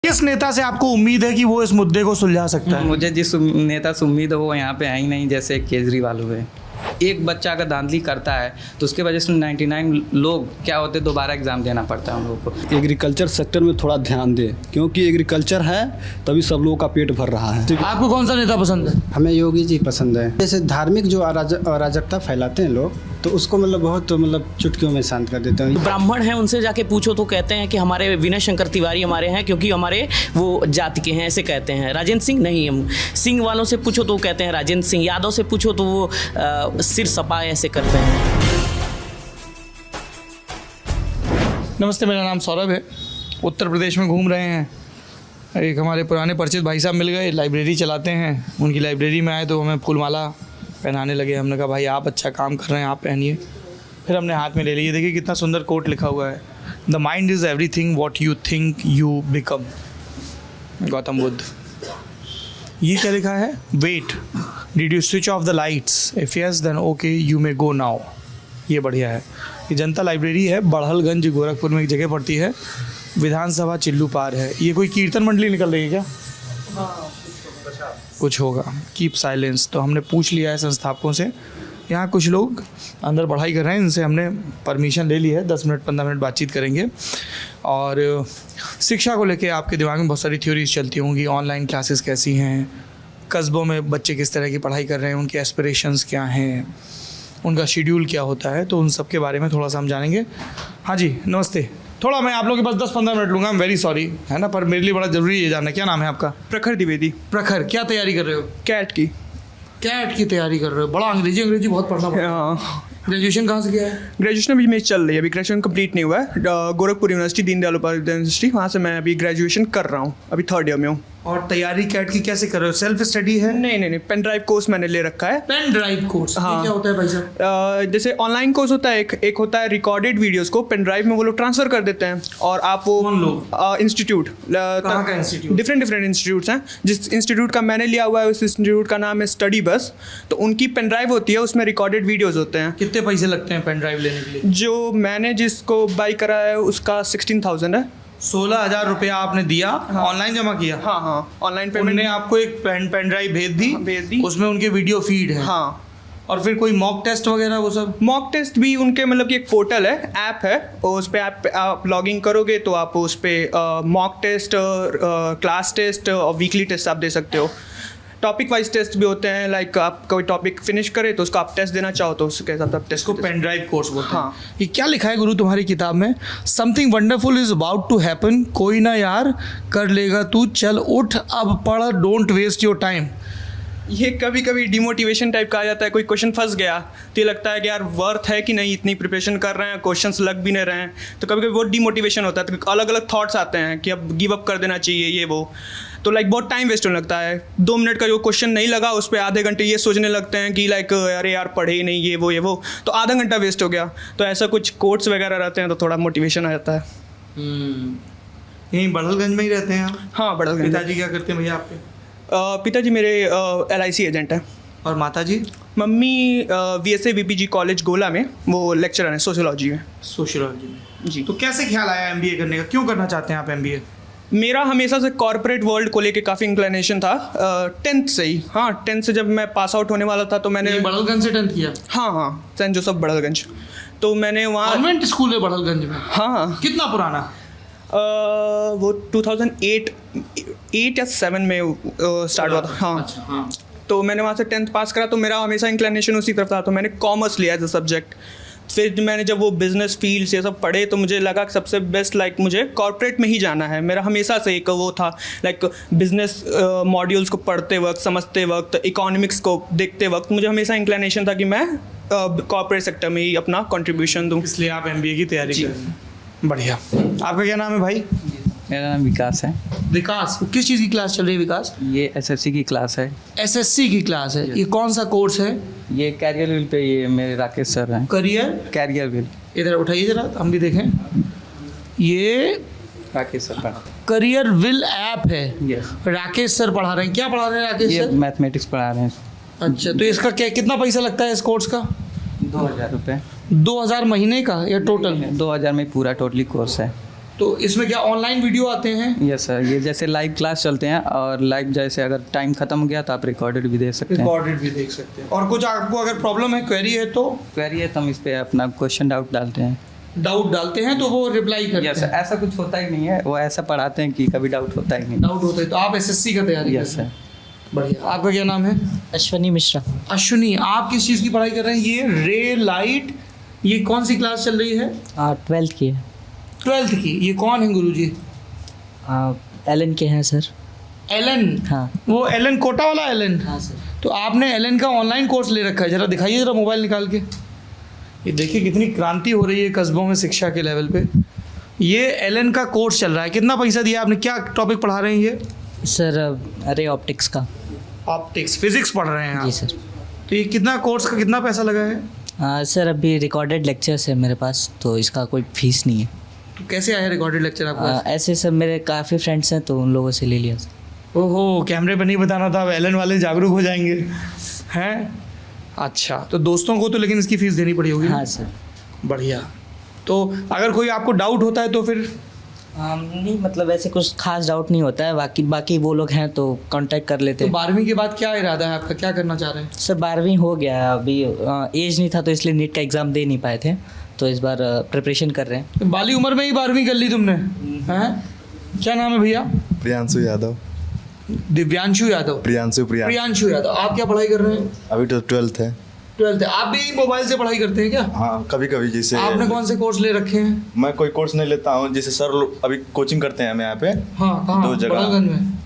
किस नेता से आपको उम्मीद है कि वो इस मुद्दे को सुलझा सकता है? मुझे जिस नेता से उम्मीद है वो यहाँ पे है ही नहीं, जैसे केजरीवाल हुए। एक बच्चा अगर धांधली करता है तो उसके वजह से 99 लोग क्या होते, दोबारा एग्जाम देना पड़ता है हम लोगों को। एग्रीकल्चर सेक्टर में थोड़ा ध्यान दें, क्योंकि एग्रीकल्चर है तभी सब लोगों का पेट भर रहा है। आपको कौन सा नेता पसंद है? हमें योगी जी पसंद है। जैसे धार्मिक जो अराजकता फैलाते हैं लोग, तो उसको बहुत चुटकियों में शांत कर देते हैं। ब्राह्मण हैं, उनसे जाके पूछो तो कहते हैं कि हमारे विनय शंकर तिवारी हमारे हैं क्योंकि हमारे वो जाति के हैं, ऐसे कहते हैं। राजेंद्र सिंह नहीं, हम सिंह वालों से पूछो तो कहते हैं राजेंद्र सिंह, यादव से पूछो तो वो सिर सपा ऐसे करते हैं। नमस्ते, मेरा नाम सौरभ है। उत्तर प्रदेश में घूम रहे हैं। एक हमारे पुराने परिचित भाई साहब मिल गए, लाइब्रेरी चलाते हैं। उनकी लाइब्रेरी में आए तो हमें फूलमाला पहनाने लगे। हमने कहा भाई आप अच्छा काम कर रहे हैं, आप पहनिए। फिर हमने हाथ में ले लिए। देखिए कितना सुंदर कोट लिखा हुआ है, the mind is everything what you think you become. Gautam Buddha. ये क्या लिखा है? Wait, did you switch off the lights? If yes then okay you may go now. ये बढ़िया है। ये जनता लाइब्रेरी है, बड़हलगंज गोरखपुर में एक जगह पड़ती है। विधानसभा चिल्लू पार है। ये कोई कीर्तन मंडली निकल रही है क्या? कुछ होगा। Keep silence. तो हमने पूछ लिया है संस्थापकों से। यहाँ कुछ लोग अंदर पढ़ाई कर रहे हैं, इनसे हमने परमिशन ले ली है। 10 मिनट 15 मिनट बातचीत करेंगे। और शिक्षा को लेके आपके दिमाग में बहुत सारी थ्योरीज चलती होंगी। ऑनलाइन क्लासेस कैसी हैं, कस्बों में बच्चे किस तरह की पढ़ाई कर रहे हैं, उनके एस्पिरेशंस क्या हैं, उनका शेड्यूल क्या होता है, तो उन सब के बारे में थोड़ा सा हम जानेंगे। हाँ जी, नमस्ते। थोड़ा मैं आप लोगों के पास 10-15 मिनट लूँगा, वेरी सॉरी, है ना, पर मेरे लिए बड़ा ज़रूरी है जानना। क्या नाम है आपका? प्रखर द्विवेदी। प्रखर, क्या तैयारी कर रहे हो? कैट की। कैट की तैयारी कर रहे हो? बड़ा अंग्रेजी बहुत पढ़ना पड़ता है। ग्रेजुएशन कहाँ से किया है? ग्रेजुएशन अभी मेरी चल रही है, अभी ग्रेजुएशन कंप्लीट नहीं हुआ है। गोरखपुर यूनिवर्सिटी, दीनदयाल उपाध्याय यूनिवर्सिटी, वहाँ से मैं अभी ग्रेजुएशन कर रहा हूँ, अभी 3rd ईयर में हूँ। और तैयारी कैट की कैसे कर रहे हो? सेल्फ स्टडी है? नहीं, पेन ड्राइव कोर्स मैंने ले रखा है। Pen drive course? हाँ। क्या होता है भाई साहब? जैसे ऑनलाइन कोर्स होता है, एक होता है रिकॉर्डेड वीडियोस को पेन ड्राइव में वो लोग ट्रांसफर कर देते हैं, और आप वो कौन लोग? इंस्टीट्यूट, कहाँ का इंस्टीट्यूट? डिफरेंट इंस्टीट्यूट्स हैं। जिस इंस्टीट्यूट का मैंने लिया हुआ है उस इंस्टीट्यूट का नाम है स्टडी बस। तो उनकी पेन ड्राइव होती है, उसमें रिकॉर्डेड वीडियोज होते हैं। कितने पैसे लगते हैं पेन ड्राइव लेने के लिए? जो मैंने जिसको बाई करा है उसका 16,000 है। 16,000 रुपया आपने दिया? हाँ। ऑनलाइन जमा किया? हाँ, ऑनलाइन पेमेंट। उन्होंने आपको एक पेन ड्राइव भेज दी? उसमें उनके वीडियो फीड है? हाँ। और फिर कोई मॉक टेस्ट वगैरह वो सब? मॉक टेस्ट भी उनके कि एक पोर्टल है, ऐप है, और उस पर आप लॉगिन करोगे तो आप उस पर मॉक टेस्ट, क्लास टेस्ट और वीकली टेस्ट आप दे सकते हो। टॉपिक वाइज टेस्ट भी होते हैं, लाइक आप कोई टॉपिक फिनिश करे तो उसका आप टेस्ट देना चाहो तो उसके साथ आप टेस्ट को पेन ड्राइव कोर्स बोलते हैं। हाँ। ये क्या लिखा है गुरु तुम्हारी किताब में? Something wonderful is about to happen. कोई ना यार कर लेगा तू, चल उठ अब पढ़, डोंट वेस्ट योर टाइम। ये कभी कभी डिमोटिवेशन टाइप का आ जाता है। कोई क्वेश्चन फंस गया तो ये लगता है कि यार वर्थ है कि नहीं, इतनी प्रिपरेशन कर रहे हैं, क्वेश्चंस लग भी नहीं रहे हैं, तो कभी कभी बहुत डिमोटिवेशन होता है। तो अलग अलग थॉट्स आते हैं कि अब गिव अप कर देना चाहिए, ये वो। तो बहुत टाइम वेस्ट होने लगता है। 2 मिनट का जो क्वेश्चन नहीं लगा उस पर आधे घंटे ये सोचने लगते हैं कि अरे यार पढ़े ही नहीं, ये वो, तो आधा घंटा वेस्ट हो गया। तो ऐसा कुछ कोट्स वगैरह रहते हैं तो थोड़ा मोटिवेशन आ जाता है। यहीं बड़हलगंज में ही रहते हैं आप? हाँ, बड़हलगंज। पिताजी क्या करते हैं भैया आपके? पिताजी मेरे LIC एजेंट हैं। और माताजी? मम्मी VSA VPG कॉलेज गोला में वो लेक्चरर हैं सोशियोलॉजी में। सोशियोलॉजी में जी। तो कैसे ख्याल आया MBA करने का? क्यों करना चाहते हैं आप MBA? मेरा हमेशा से कॉर्पोरेट वर्ल्ड को लेके काफ़ी इंक्लिनेशन था, 10th से ही। हाँ, 10th से जब मैं पास आउट होने वाला था तो मैंने बड़हलगंज से 10th किया? हाँ, सेंट जोसेफ बड़हलगंज। तो मैंने वहाँ कॉन्वेंट स्कूल है बड़हलगंज में? हाँ। कितना पुराना? वो 2008 या 7 में स्टार्ट हुआ था। हाँ। अच्छा, हाँ। तो मैंने वहाँ से 10th पास करा, तो मेरा हमेशा इंक्लिनेशन उसी तरफ था, तो मैंने कॉमर्स लिया एज अ सब्जेक्ट। फिर मैंने जब वो बिजनेस फील्ड ये सब पढ़े तो मुझे लगा कि सबसे बेस्ट मुझे कॉर्पोरेट में ही जाना है। मेरा हमेशा से एक वो था, बिजनेस मॉड्यूल्स को पढ़ते वक्त, समझते वक्त, इकोनॉमिक्स को देखते वक्त मुझे हमेशा इंक्लिनेशन था कि मैं कॉर्पोरेट सेक्टर में ही अपना कंट्रीब्यूशन दूँ। इसलिए आप MBA की तैयारी कर रहे हैं। बढ़िया। आपका क्या नाम है भाई? मेरा नाम विकास है। विकास, किस चीज़ की क्लास चल रही है विकास? ये SSC की क्लास है। SSC की क्लास है। ये कौन सा कोर्स है? ये कैरियर व्हील पे ये मेरे राकेश सर हैं। Career wheel. इधर उठाइए जरा, हम भी देखें। ये राकेश सर पढ़ा। करियर व्हील ऐप है। यस। राकेश सर पढ़ा रहे हैं। क्या पढ़ा रहे हैं राकेश ये सर? मैथमेटिक्स पढ़ा रहे हैं। अच्छा, तो इसका कितना पैसा लगता है इस कोर्स का? 2,000 रुपये। 2,000 महीने का या टोटल? 2,000 में पूरा टोटली कोर्स है। तो इसमें क्या ऑनलाइन वीडियो आते हैं? यस सर, ये जैसे लाइव क्लास चलते हैं और लाइव जैसे अगर टाइम खत्म हो गया तो आप रिकॉर्डेड भी दे सकते हैं। रिकॉर्डेड भी देख सकते हैं। और कुछ आपको अगर प्रॉब्लम है, क्वेरी है तो क्वेरी है तो हम इस पर अपना क्वेश्चन डाउट डालते हैं। डाउट डालते हैं तो वो रिप्लाई करते यस हैं। सर, ऐसा कुछ होता ही नहीं है, वो ऐसा पढ़ाते हैं कि कभी डाउट होता ही नहीं। डाउट होता है तो आप एसएससी का तैयारी यस करते हैं? सर। बढ़िया। आपका क्या नाम है? अश्वनी मिश्रा। अश्विनी, आप किस चीज़ की पढ़ाई कर रहे हैं? ये रे लाइट, ये कौन सी क्लास चल रही है? 12th की है। 12th की। ये कौन है गुरुजी? एलन के हैं सर। एलन? हाँ। वो एलन कोटा वाला एलन? हाँ सर। तो आपने एलन का ऑनलाइन कोर्स ले रखा है, जरा दिखाइए जरा मोबाइल निकाल के। ये देखिए कितनी क्रांति हो रही है कस्बों में शिक्षा के लेवल पे। ये एलन का कोर्स चल रहा है। कितना पैसा दिया आपने? क्या टॉपिक पढ़ा रहे हैं ये? सर अरे ऑप्टिक्स का। ऑप्टिक्स, फिजिक्स पढ़ रहे हैं आप? जी सर। तो ये कितना कोर्स का कितना पैसा लगा है? सर अभी रिकॉर्डेड लेक्चर्स है मेरे पास, तो इसका कोई फीस नहीं है। तो कैसे आया रिकॉर्डेड लेक्चर आपको? ऐसे सब मेरे काफ़ी फ्रेंड्स हैं तो उन लोगों से ले लिया सर। ओहो, कैमरे पर नहीं बताना था, अब एलन वाले जागरूक हो जाएंगे हैं। अच्छा, तो दोस्तों को तो लेकिन इसकी फ़ीस देनी पड़ी होगी? हाँ सर। बढ़िया। तो अगर कोई आपको डाउट होता है तो फिर? नहीं, मतलब ऐसे कुछ खास डाउट नहीं होता है, बाकी वो लोग हैं तो कांटेक्ट कर लेते तो हैं। 12वीं के बाद क्या इरादा है आपका, क्या करना चाह रहे हैं? सर 12वीं हो गया है, अभी एज नहीं था तो इसलिए नीट का एग्ज़ाम दे नहीं पाए थे, तो इस बार प्रिपरेशन कर रहे हैं। तो बाली उम्र में ही 12वीं कर ली तुमने हैं? क्या नाम है भैया? प्रियांशु यादव। दिव्यांशु यादव। प्रियांशु यादव। आप क्या पढ़ाई कर रहे हैं? अभी तो 12th है। 12th है। आप भी मोबाइल से पढ़ाई करते हैं क्या? हाँ, कभी कभी जैसे। आपने कौन से कोर्स ले रखे हैं? मैं कोई कोर्स नहीं लेता हूँ, जैसे सर लोग अभी कोचिंग करते हैं हमें यहाँ पे। हाँ, कहाँ? दो जगह। बड़ागंज में?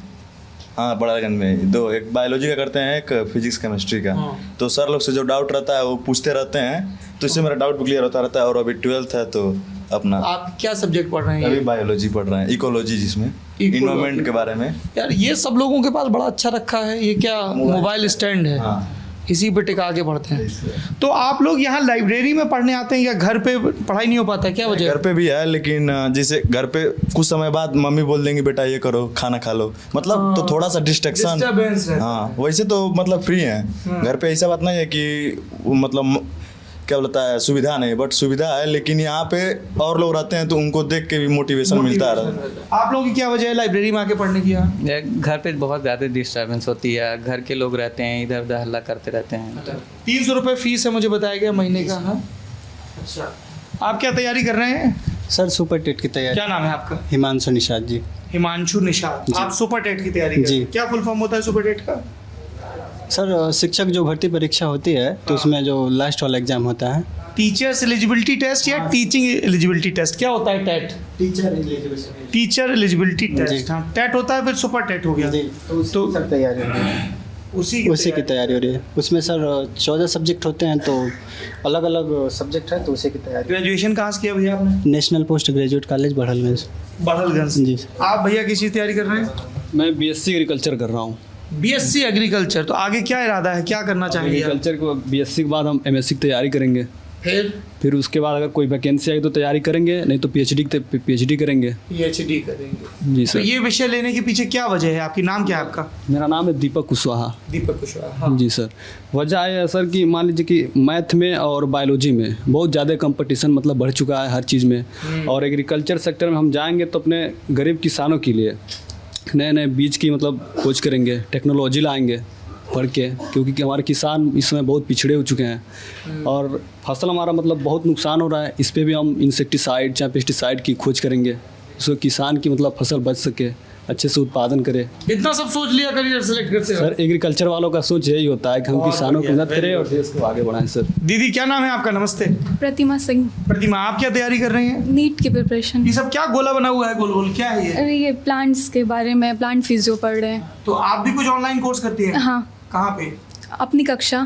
हाँ, बड़ागंज में दो, एक बायोलॉजी का करते हैं, एक फिजिक्स केमिस्ट्री का। हाँ। तो सर लोग से जो डाउट रहता है वो पूछते रहते हैं, तो इससे मेरा डाउट भी क्लियर होता रहता है। और अभी 12th है तो अपना आप क्या सब्जेक्ट पढ़ रहे अभी हैं? बायोलॉजी पढ़ रहे हैं, इकोलॉजी, जिसमें इन्वायरमेंट के बारे में। यार ये सब लोगों के पास बड़ा अच्छा रखा है। ये क्या मोबाइल स्टैंड है? हाँ। इसी पे टिका के पढ़ते हैं। तो आप लोग यहाँ लाइब्रेरी में पढ़ने आते हैं या घर पे पढ़ाई नहीं हो पाता है, क्या वजह? घर पे भी है, लेकिन जैसे घर पे कुछ समय बाद मम्मी बोल देंगी बेटा ये करो, खाना खा लो, मतलब तो थोड़ा सा डिस्ट्रैक्शन। Disturbance है। हाँ, वैसे तो मतलब फ्री है। घर पे ऐसा बात नहीं है कि वो मतलब क्या बोलता है सुविधा नहीं, बट सुविधा है, लेकिन यहाँ पे और लोग रहते हैं तो उनको देख के भी मोटिवेशन मिलता है। आप लोगों की क्या वजह है लाइब्रेरी में आके पढ़ने की यहाँ? घर पे बहुत ज़्यादा डिस्टर्बेंस होती है, घर के लोग रहते हैं इधर उधर हल्ला करते रहते हैं। 300 रुपये फीस है मुझे बताया गया महीने का। हाँ, अच्छा। आप क्या तैयारी कर रहे हैं? सर सुपर टेट की तैयारी। क्या नाम है आपका? हिमांशु निषाद जी। हिमांशु निषाद। आप सुपर टेट की तैयारी कर रहे हैं? जी। क्या फुल फॉर्म होता है सुपर टेट का? सर शिक्षक जो भर्ती परीक्षा होती है तो उसमें जो लास्ट वाला एग्जाम होता है, टीचर्स एलिजिबिलिटी टेस्ट या टीचिंग एलिजिबिलिटी टेस्ट, क्या होता है टेट? Teacher eligibility test. हाँ, टेट होता है, फिर सुपर टेट हो गया। तो तैयारी हो रही है, उसी की तैयारी हो रही है। उसमें सर 14 सब्जेक्ट होते हैं, तो अलग अलग सब्जेक्ट है, तो उसी की तैयारी। ग्रेजुएशन कहाँ से किया भैया आपने? National post graduate college Barhalganj. Barhalganj ji. आप भैया किस चीज़ की तैयारी कर रहे हैं? मैं BSc एग्रीकल्चर कर रहा हूँ। BSc agriculture. तो आगे क्या इरादा है, क्या करना चाहेंगे आप? एग्रीकल्चर को BSc के बाद हम MSc की तैयारी करेंगे, फिर उसके बाद अगर कोई वैकेंसी आई तो तैयारी करेंगे, नहीं तो PhD करेंगे। PhD करेंगे। जी तो सर। ये विषय लेने के पीछे क्या वजह है आपकी? नाम क्या है आपका? मेरा नाम है दीपक कुशवाहा। दीपक कुशवाहा। हाँ। जी सर। वजह है सर कि मान लीजिए कि मैथ में और बायोलॉजी में बहुत ज़्यादा कंपटीशन मतलब बढ़ चुका है हर चीज़ में, और एग्रीकल्चर सेक्टर में हम जाएंगे तो अपने गरीब किसानों के लिए नए नए बीज की मतलब खोज करेंगे, टेक्नोलॉजी लाएंगे पढ़ के, क्योंकि हमारे किसान इस समय बहुत पिछड़े हो चुके हैं और फसल हमारा मतलब बहुत नुकसान हो रहा है। इस पर भी हम इंसेक्टिसाइड या पेस्टिसाइड की खोज करेंगे, जिससे किसान की मतलब फसल बच सके, अच्छे से उत्पादन करे। इतना सब सोच लिया करियर सेलेक्ट करते हो? सर एग्रीकल्चर वालों का सोच यही होता है कि हम किसानों की मदद करें और देश को आगे बढ़ाएं। सर दीदी क्या नाम है आपका? नमस्ते। प्रतिमा सिंह। प्रतिमा, आप क्या तैयारी कर रही हैं? नीट की प्रिपरेशन। ये सब क्या गोला बना हुआ है गोल गोल, क्या है ये? अरे ये प्लांट्स के बारे में, प्लांट फिजियो पढ़ रहे हैं। तो आप भी कुछ ऑनलाइन कोर्स करती हैं? हाँ। कहाँ पे? अपनी कक्षा।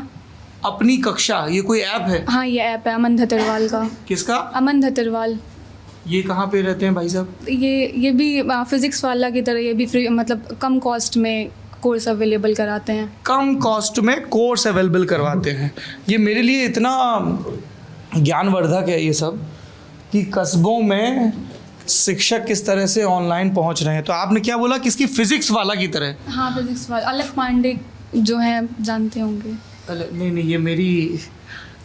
अपनी कक्षा, ये कोई ऐप है? हाँ, ये ऐप है अमन धतरवाल का। किसका? अमन धतरवाल। ये कहाँ पे रहते हैं भाई साहब? ये भी फिजिक्स वाला की तरह, ये भी फ्री मतलब कम कॉस्ट में कोर्स अवेलेबल कराते हैं। कम कॉस्ट में कोर्स अवेलेबल करवाते हैं। ये मेरे लिए इतना ज्ञानवर्धक है ये सब कि कस्बों में शिक्षक किस तरह से ऑनलाइन पहुंच रहे हैं। तो आपने क्या बोला, किसकी? फिजिक्स वाला की तरह? हाँ, फिजिक्स वाला। अलख पांडे जो है जानते होंगे। नहीं, ये मेरी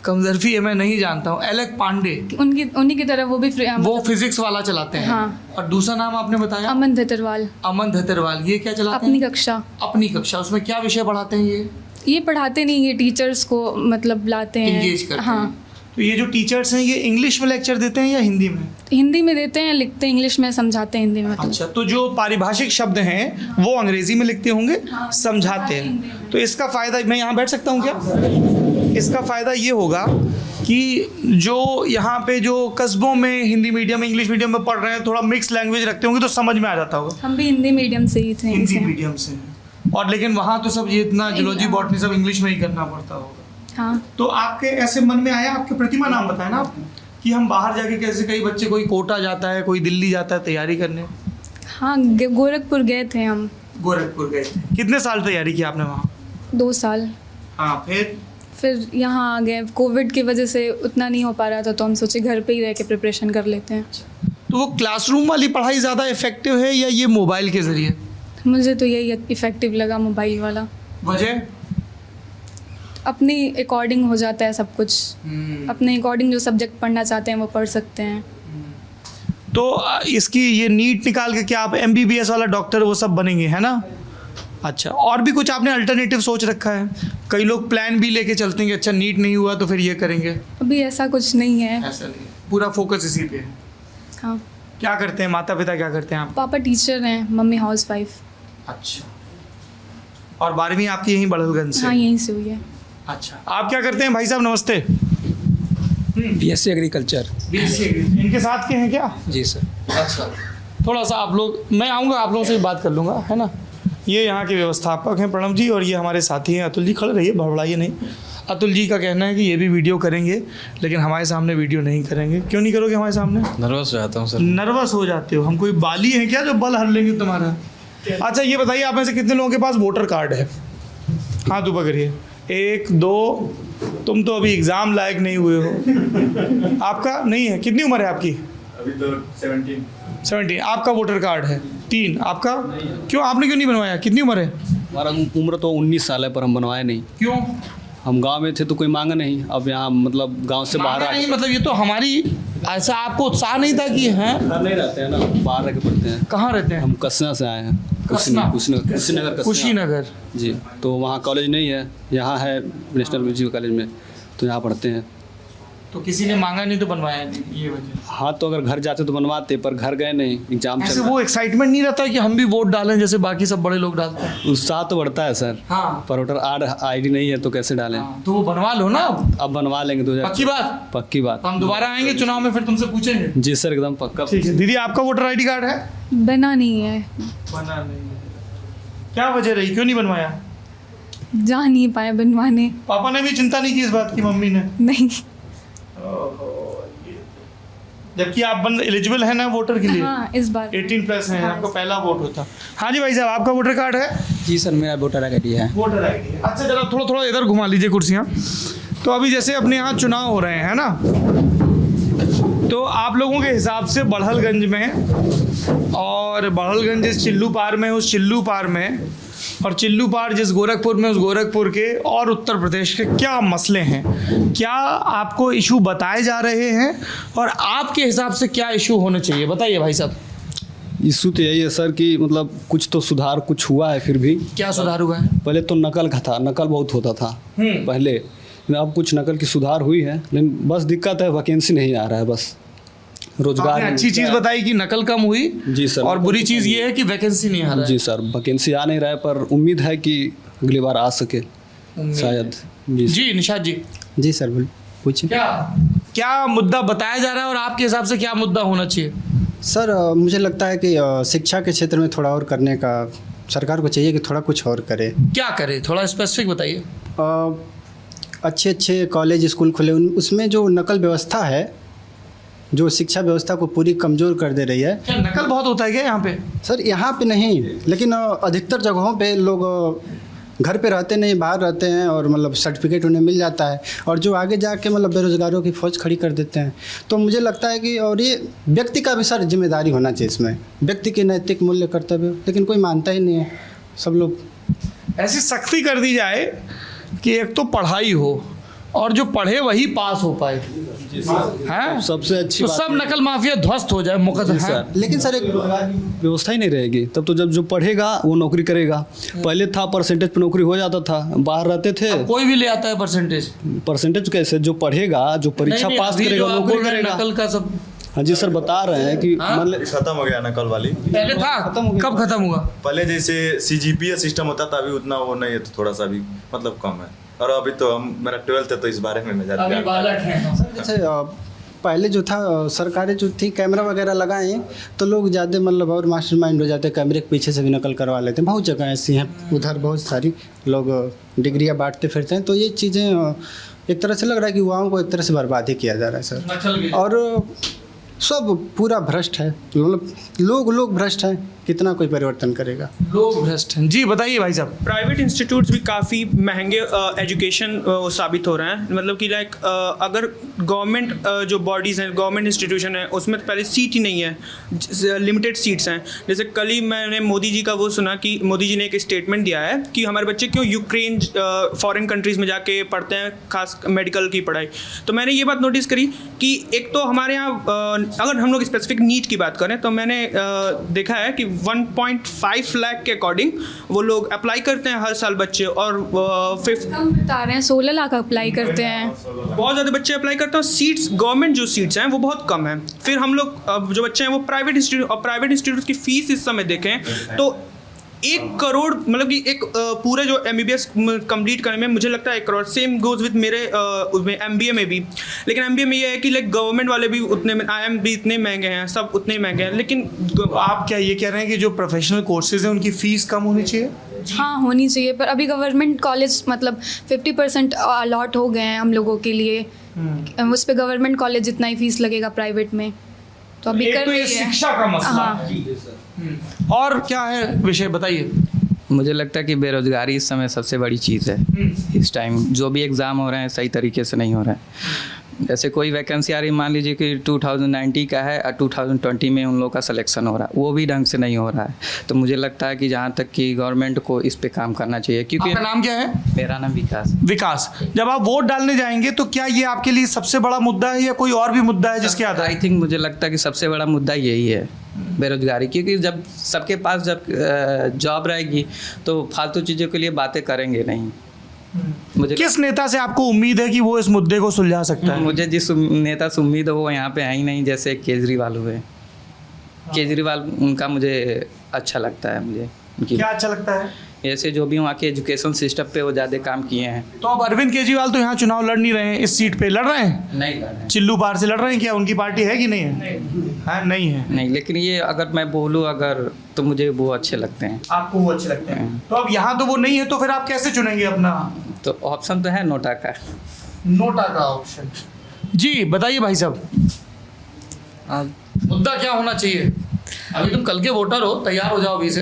कमजरफी है, मैं नहीं जानता हूँ। एलेक पांडे, उन्हीं की तरह वो भी वो फिजिक्स वाला चलाते हैं। हाँ। और दूसरा नाम आपने बताया? अमन धतरवाल। अमन धतरवाल, ये क्या चलाते अपनी हैं? कक्षा। अपनी कक्षा, उसमें क्या विषय पढ़ाते हैं ये पढ़ाते नहीं, ये टीचर्स को मतलब लाते हैं, इंगेज करते हाँ। हैं। तो ये जो टीचर्स हैं ये इंग्लिश में लेक्चर देते हैं या हिंदी में? हिंदी में देते हैं, लिखते हैं इंग्लिश में, समझाते हैं हिंदी में। अच्छा, तो जो पारिभाषिक शब्द हैं वो अंग्रेजी में लिखते होंगे, समझाते हैं। तो इसका फ़ायदा, मैं यहाँ बैठ सकता हूँ क्या? इसका फ़ायदा ये होगा कि जो यहाँ पे जो कस्बों में हिंदी मीडियम इंग्लिश मीडियम में पढ़ रहे हैं, थोड़ा मिक्स लैंग्वेज रखते होंगे तो समझ में आ जाता होगा। हम भी हिंदी मीडियम से ही थे। हिंदी मीडियम से, और लेकिन वहाँ तो सब ये इतना जूलॉजी बॉटनी सब इंग्लिश में ही करना पड़ता होगा। हाँ। तो आपके ऐसे मन में आया, आपके प्रतिमा नाम बताया ना आपने, कि हम बाहर जाके कैसे, कई बच्चे कोई कोटा जाता है, कोई दिल्ली जाता है तैयारी करने। हाँ, गोरखपुर गए थे हम। गोरखपुर गए थे, कितने साल तैयारी की आपने वहाँ? 2 साल। हाँ, फिर यहाँ आ गए, कोविड की वजह से उतना नहीं हो पा रहा था, तो हम सोचे घर पे ही रह के प्रिपरेशन कर लेते हैं। तो वो क्लासरूम वाली पढ़ाई ज़्यादा इफेक्टिव है या ये मोबाइल के ज़रिए? मुझे तो यही इफ़ेक्टिव लगा, मोबाइल वाला। वजह? अपनी अकॉर्डिंग हो जाता है सब कुछ, अपने अकॉर्डिंग जो सब्जेक्ट पढ़ना चाहते हैं वो पढ़ सकते हैं। तो इसकी ये नीट निकाल के क्या आप MBBS वाला डॉक्टर वो सब बनेंगे, है ना? अच्छा, और भी कुछ आपने अल्टरनेटिव सोच रखा है? कई लोग प्लान भी लेके चलते हैं कि अच्छा नीट नहीं हुआ तो फिर ये करेंगे। अभी ऐसा कुछ नहीं है। ऐसा नहीं है, पूरा फोकस इसी पे है। हाँ। क्या करते हैं माता पिता, क्या करते हैं आप? पापा टीचर हैं, मम्मी हाउसवाइफ। अच्छा, और 12वीं आपकी यहीं बड़हलगंज से? हाँ, यहीं से हुई है। अच्छा, आप क्या करते हैं भाई साहब? नमस्ते। BSc agriculture. BSc इनके साथ के हैं क्या? जी सर। अच्छा, थोड़ा सा आप लोग, मैं आऊँगा आप लोगों से भी बात कर लूँगा, है ना? ये यहाँ के व्यवस्थापक हैं प्रणव जी, और ये हमारे साथी हैं अतुल जी। खड़े रहिए, भड़बड़ाइए नहीं। अतुल जी का कहना है कि ये भी वीडियो करेंगे, लेकिन हमारे सामने वीडियो नहीं करेंगे। क्यों नहीं करोगे हमारे सामने? नर्वस हो जाता हूँ सर। नर्वस हो जाते हो? हम कोई बाली हैं क्या जो बल हर लेंगे तुम्हारा? अच्छा, ये बताइए आप में से कितने लोगों के पास वोटर कार्ड है? हाथ ऊपर करिए। 1 2, तुम तो अभी एग्ज़ाम लायक नहीं हुए हो। आपका नहीं है? कितनी उम्र है आपकी? अभी तो 17। आपका वोटर कार्ड है? 3। आपका? क्यों, आपने क्यों नहीं बनवाया? कितनी उम्र है? हमारा उम्र तो 19 साल है, पर हम बनवाए नहीं। क्यों? हम गांव में थे तो कोई मांगा नहीं, अब यहाँ मतलब गांव से बाहर नहीं, मतलब ये तो हमारी, ऐसा आपको उत्साह नहीं था कि हैं? नहीं रहते हैं ना, बाहर रह के पढ़ते हैं। कहाँ रहते हैं? हम कसना से आए हैं। कसना? कुशीनगर। कुशीनगर जी, तो वहाँ कॉलेज नहीं है, यहाँ है नेशनल म्यूजिक कॉलेज में, तो यहाँ पढ़ते हैं। तो किसी ने मांगा नहीं तो बनवाया नहीं, ये वजह? हाँ, तो अगर घर जाते तो बनवाते, पर घर गए नहीं, एग्जाम ऐसे वो एक्साइटमेंट नहीं रहता कि हम भी वोट डालें जैसे बाकी सब बड़े लोग डालते हैं? उत्साह तो बढ़ता है सर। हाँ। पर वोटर ID नहीं है तो कैसे डालें? तो वो बनवा लो ना अब बनवा लेंगे 2000। पक्की बात? पक्की बात। हम दोबारा आएंगे चुनाव में, फिर तुमसे पूछेंगे। जी सर, एकदम पक्का। ठीक है। दीदी, आपका वोटर ID कार्ड है? बना नहीं है। बना नहीं है, क्या वजह रही, क्यों नहीं बनवाया? जा नहीं पाए बनवाने। पापा ने भी चिंता नहीं की इस बात की? मम्मी ने? नहीं। जबकि आप एलिजिबल है ना वोटर के लिए? हाँ, इस बार 18+ है, हाँ, आपका पहला वोट होता। हाँ जी भाई साहब, आपका वोटर कार्ड है? जी सर, मेरा वोटर ID है। वोटर ID है। अच्छा, जरा थोड़ा थोड़ा इधर घुमा लीजिए कुर्सियाँ। तो अभी जैसे अपने यहाँ चुनाव हो रहे हैं ना, तो आप लोगों के हिसाब से बड़हलगंज में, और बड़हलगंज जिस चिल्लू पार में उस चिल्लू पार में, और चिल्लू पार जिस गोरखपुर में उस गोरखपुर के, और उत्तर प्रदेश के क्या मसले हैं? क्या आपको इशू बताए जा रहे हैं, और आपके हिसाब से क्या इशू होने चाहिए? बताइए भाई साहब। इशू तो यही है सर कि मतलब कुछ तो सुधार कुछ हुआ है, फिर भी क्या सुधार हुआ है? पहले तो नकल का था, नकल बहुत होता था पहले, लेकिन अब कुछ नकल की सुधार हुई है, लेकिन बस दिक्कत है वैकेंसी नहीं आ रहा है, बस रोजगार। आपने अच्छी चीज़ बताई कि नकल कम हुई। जी सर। और बुरी चीज़ ये है कि वैकेंसी नहीं आ रहा है। जी सर, वैकेंसी आ नहीं रहा है, पर उम्मीद है कि अगली बार आ सके शायद। जी निशाद जी। जी सर, बोल पूछिए। क्या मुद्दा बताया जा रहा है, और आपके हिसाब से क्या मुद्दा होना चाहिए? सर, मुझे लगता है कि शिक्षा के क्षेत्र में थोड़ा और करने का सरकार को चाहिए, कि थोड़ा कुछ और करे। क्या करे, थोड़ा स्पेसिफिक बताइए। अच्छे अच्छे कॉलेज स्कूल खुले, उसमें जो नकल व्यवस्था है, जो शिक्षा व्यवस्था को पूरी कमज़ोर कर दे रही है। क्या नकल बहुत होता है क्या यहाँ पे? सर, यहाँ पे नहीं, लेकिन अधिकतर जगहों पे लोग घर पे रहते नहीं, बाहर रहते हैं, और मतलब सर्टिफिकेट उन्हें मिल जाता है, और जो आगे जाके मतलब बेरोजगारों की फौज खड़ी कर देते हैं। तो मुझे लगता है कि, और ये व्यक्ति का भी सर जिम्मेदारी होना चाहिए इसमें, व्यक्ति के नैतिक मूल्य कर्तव्य, लेकिन कोई मानता ही नहीं है। सब लोग ऐसी सख्ती कर दी जाए कि एक तो पढ़ाई हो, और जो पढ़े वही पास हो पाए हैं। सबसे अच्छी तो बात सब ये- नकल माफिया ध्वस्त हो जाए मुकद्दर है। लेकिन सर एक व्यवस्था ही नहीं रहेगी तब तो। जब जो पढ़ेगा वो नौकरी करेगा। पहले था परसेंटेज पे नौकरी हो जाता था, बाहर रहते थे। कोई भी ले आता है परसेंटेज। परसेंटेज कैसे? जो पढ़ेगा, जो परीक्षा नहीं, पास अभी करेगा जो वो आप नौकरी बोल रहे हैं करेगा। नकल का सब हाँ जी सर, बता रहे हैं कि हाँ? मतलब खत्म हो गया नकल वाली। पहले था, कब खत्म हुआ? पहले जैसे CGPA सिस्टम होता था, अभी उतना वो नहीं है, तो थोड़ा सा भी मतलब कम है। और अभी तो मेरा 12th है, तो इस बारे में मैं ज़्यादा अभी बालक हैं। जैसे पहले जो था सरकारें जो थी कैमरा वगैरह लगाएं तो लोग ज़्यादा मतलब और मास्टरमाइंड हो जाते, कैमरे के पीछे से भी नकल करवा लेते हैं। बहुत जगह ऐसी हैं, उधर बहुत सारी लोग डिग्रियां बांटते फिरते हैं। तो ये चीज़ें एक तरह से लग रहा है कि युवाओं को एक तरह से बर्बाद ही किया जा रहा है सर। और सब पूरा भ्रष्ट है, मतलब लोग भ्रष्ट हैं, कितना कोई परिवर्तन करेगा? लोग भ्रष्ट हैं। जी बताइए भाई साहब। प्राइवेट इंस्टीट्यूट्स भी काफ़ी महंगे एजुकेशन साबित हो रहे हैं। मतलब कि लाइक अगर गवर्नमेंट जो बॉडीज़ हैं, गवर्नमेंट इंस्टीट्यूशन है, उसमें तो पहले सीट ही नहीं है, लिमिटेड सीट्स हैं। जैसे कल ही मैंने मोदी जी का वो सुना कि मोदी जी ने एक स्टेटमेंट दिया है कि हमारे बच्चे क्यों यूक्रेन फॉरेन कंट्रीज़ में जाके पढ़ते हैं, खास मेडिकल की पढ़ाई। तो मैंने ये बात नोटिस करी कि एक तो हमारे यहाँ अगर हम लोग स्पेसिफिक नीट की बात करें तो मैंने देखा है कि 1.5 लाख के अकॉर्डिंग वो लोग अप्लाई करते हैं हर साल बच्चे, और कम बता रहे हैं 16 लाख अप्लाई करते हैं। बहुत ज़्यादा बच्चे अप्लाई करते हैं। सीट्स, गवर्नमेंट जो सीट्स हैं वो बहुत कम है। फिर हम लोग जो बच्चे हैं वो प्राइवेट इंस्टीट्यूट, और प्राइवेट इंस्टीट्यूट की फ़ीस इस समय देखें तो 1 करोड़, मतलब कि एक पूरे जो MBBS कंप्लीट करने में मुझे लगता है 1 करोड़। सेम गोज विद मेरे उसमें MBA में भी। लेकिन MBA में ये है कि लाइक गवर्नमेंट वाले भी उतने, IIM भी इतने महंगे हैं, सब उतने ही महंगे हैं। लेकिन आप क्या ये कह रहे हैं कि जो प्रोफेशनल कोर्सेज हैं उनकी फीस कम होनी चाहिए? हाँ होनी चाहिए, पर अभी गवर्नमेंट कॉलेज मतलब 50% अलॉट हो गए हैं हम लोगों के लिए। उस पर गवर्नमेंट कॉलेज जितना ही फीस लगेगा प्राइवेट में, तो अभी एक कर तो ये रही है। शिक्षा का मसला हाँ। है। और क्या है विषय बताइए। मुझे लगता है कि बेरोजगारी इस समय सबसे बड़ी चीज़ है। इस टाइम जो भी एग्ज़ाम हो रहे हैं सही तरीके से नहीं हो रहे हैं। जैसे कोई वैकेंसी आ रही, मान लीजिए कि 2090 का है और 2020 में उन लोगों का सिलेक्शन हो रहा है, वो भी ढंग से नहीं हो रहा है। तो मुझे लगता है कि जहाँ तक कि गवर्नमेंट को इस पे काम करना चाहिए। क्योंकि आपका नाम क्या है? मेरा नाम विकास। विकास। जब आप वोट डालने जाएंगे तो क्या ये आपके लिए सबसे बड़ा मुद्दा है या कोई और भी मुद्दा है जिसके आधार? आई थिंक मुझे लगता है कि सबसे बड़ा मुद्दा यही है, बेरोजगारी। क्योंकि जब सबके पास जब जॉब रहेगी तो फालतू चीज़ों के लिए बातें करेंगे नहीं। मुझे किस नेता से आपको उम्मीद है कि वो इस मुद्दे को सुलझा सकता है? मुझे जिस नेता से उम्मीद है वो यहाँ पे है ही नहीं। जैसे केजरीवाल हुए, केजरीवाल उनका मुझे अच्छा लगता है। मुझे उनकी क्या अच्छा लगता है? ऐसे जो भी वहाँ के एजुकेशन सिस्टम पे वो ज़्यादा काम किए हैं। तो अब अरविंद केजरीवाल तो यहाँ चुनाव लड़ नहीं रहे हैं, इस सीट पे लड़ रहे हैं? नहीं लड़ रहे हैं। चिल्लू पार से लड़ रहे हैं क्या? उनकी पार्टी है कि नहीं है? हाँ, नहीं है। नहीं, लेकिन ये अगर मैं बोलूँ अगर तो मुझे वो अच्छे लगते हैं। आपको वो अच्छे लगते हैं? तो अब यहाँ तो वो नहीं है, तो फिर आप कैसे चुनेंगे अपना? तो ऑप्शन तो है नोटा का। नोटा का ऑप्शन। जी बताइए भाई साहब, मुद्दा क्या होना चाहिए? अभी तुम कल के वोटर हो, तैयार हो जाओ अभी से।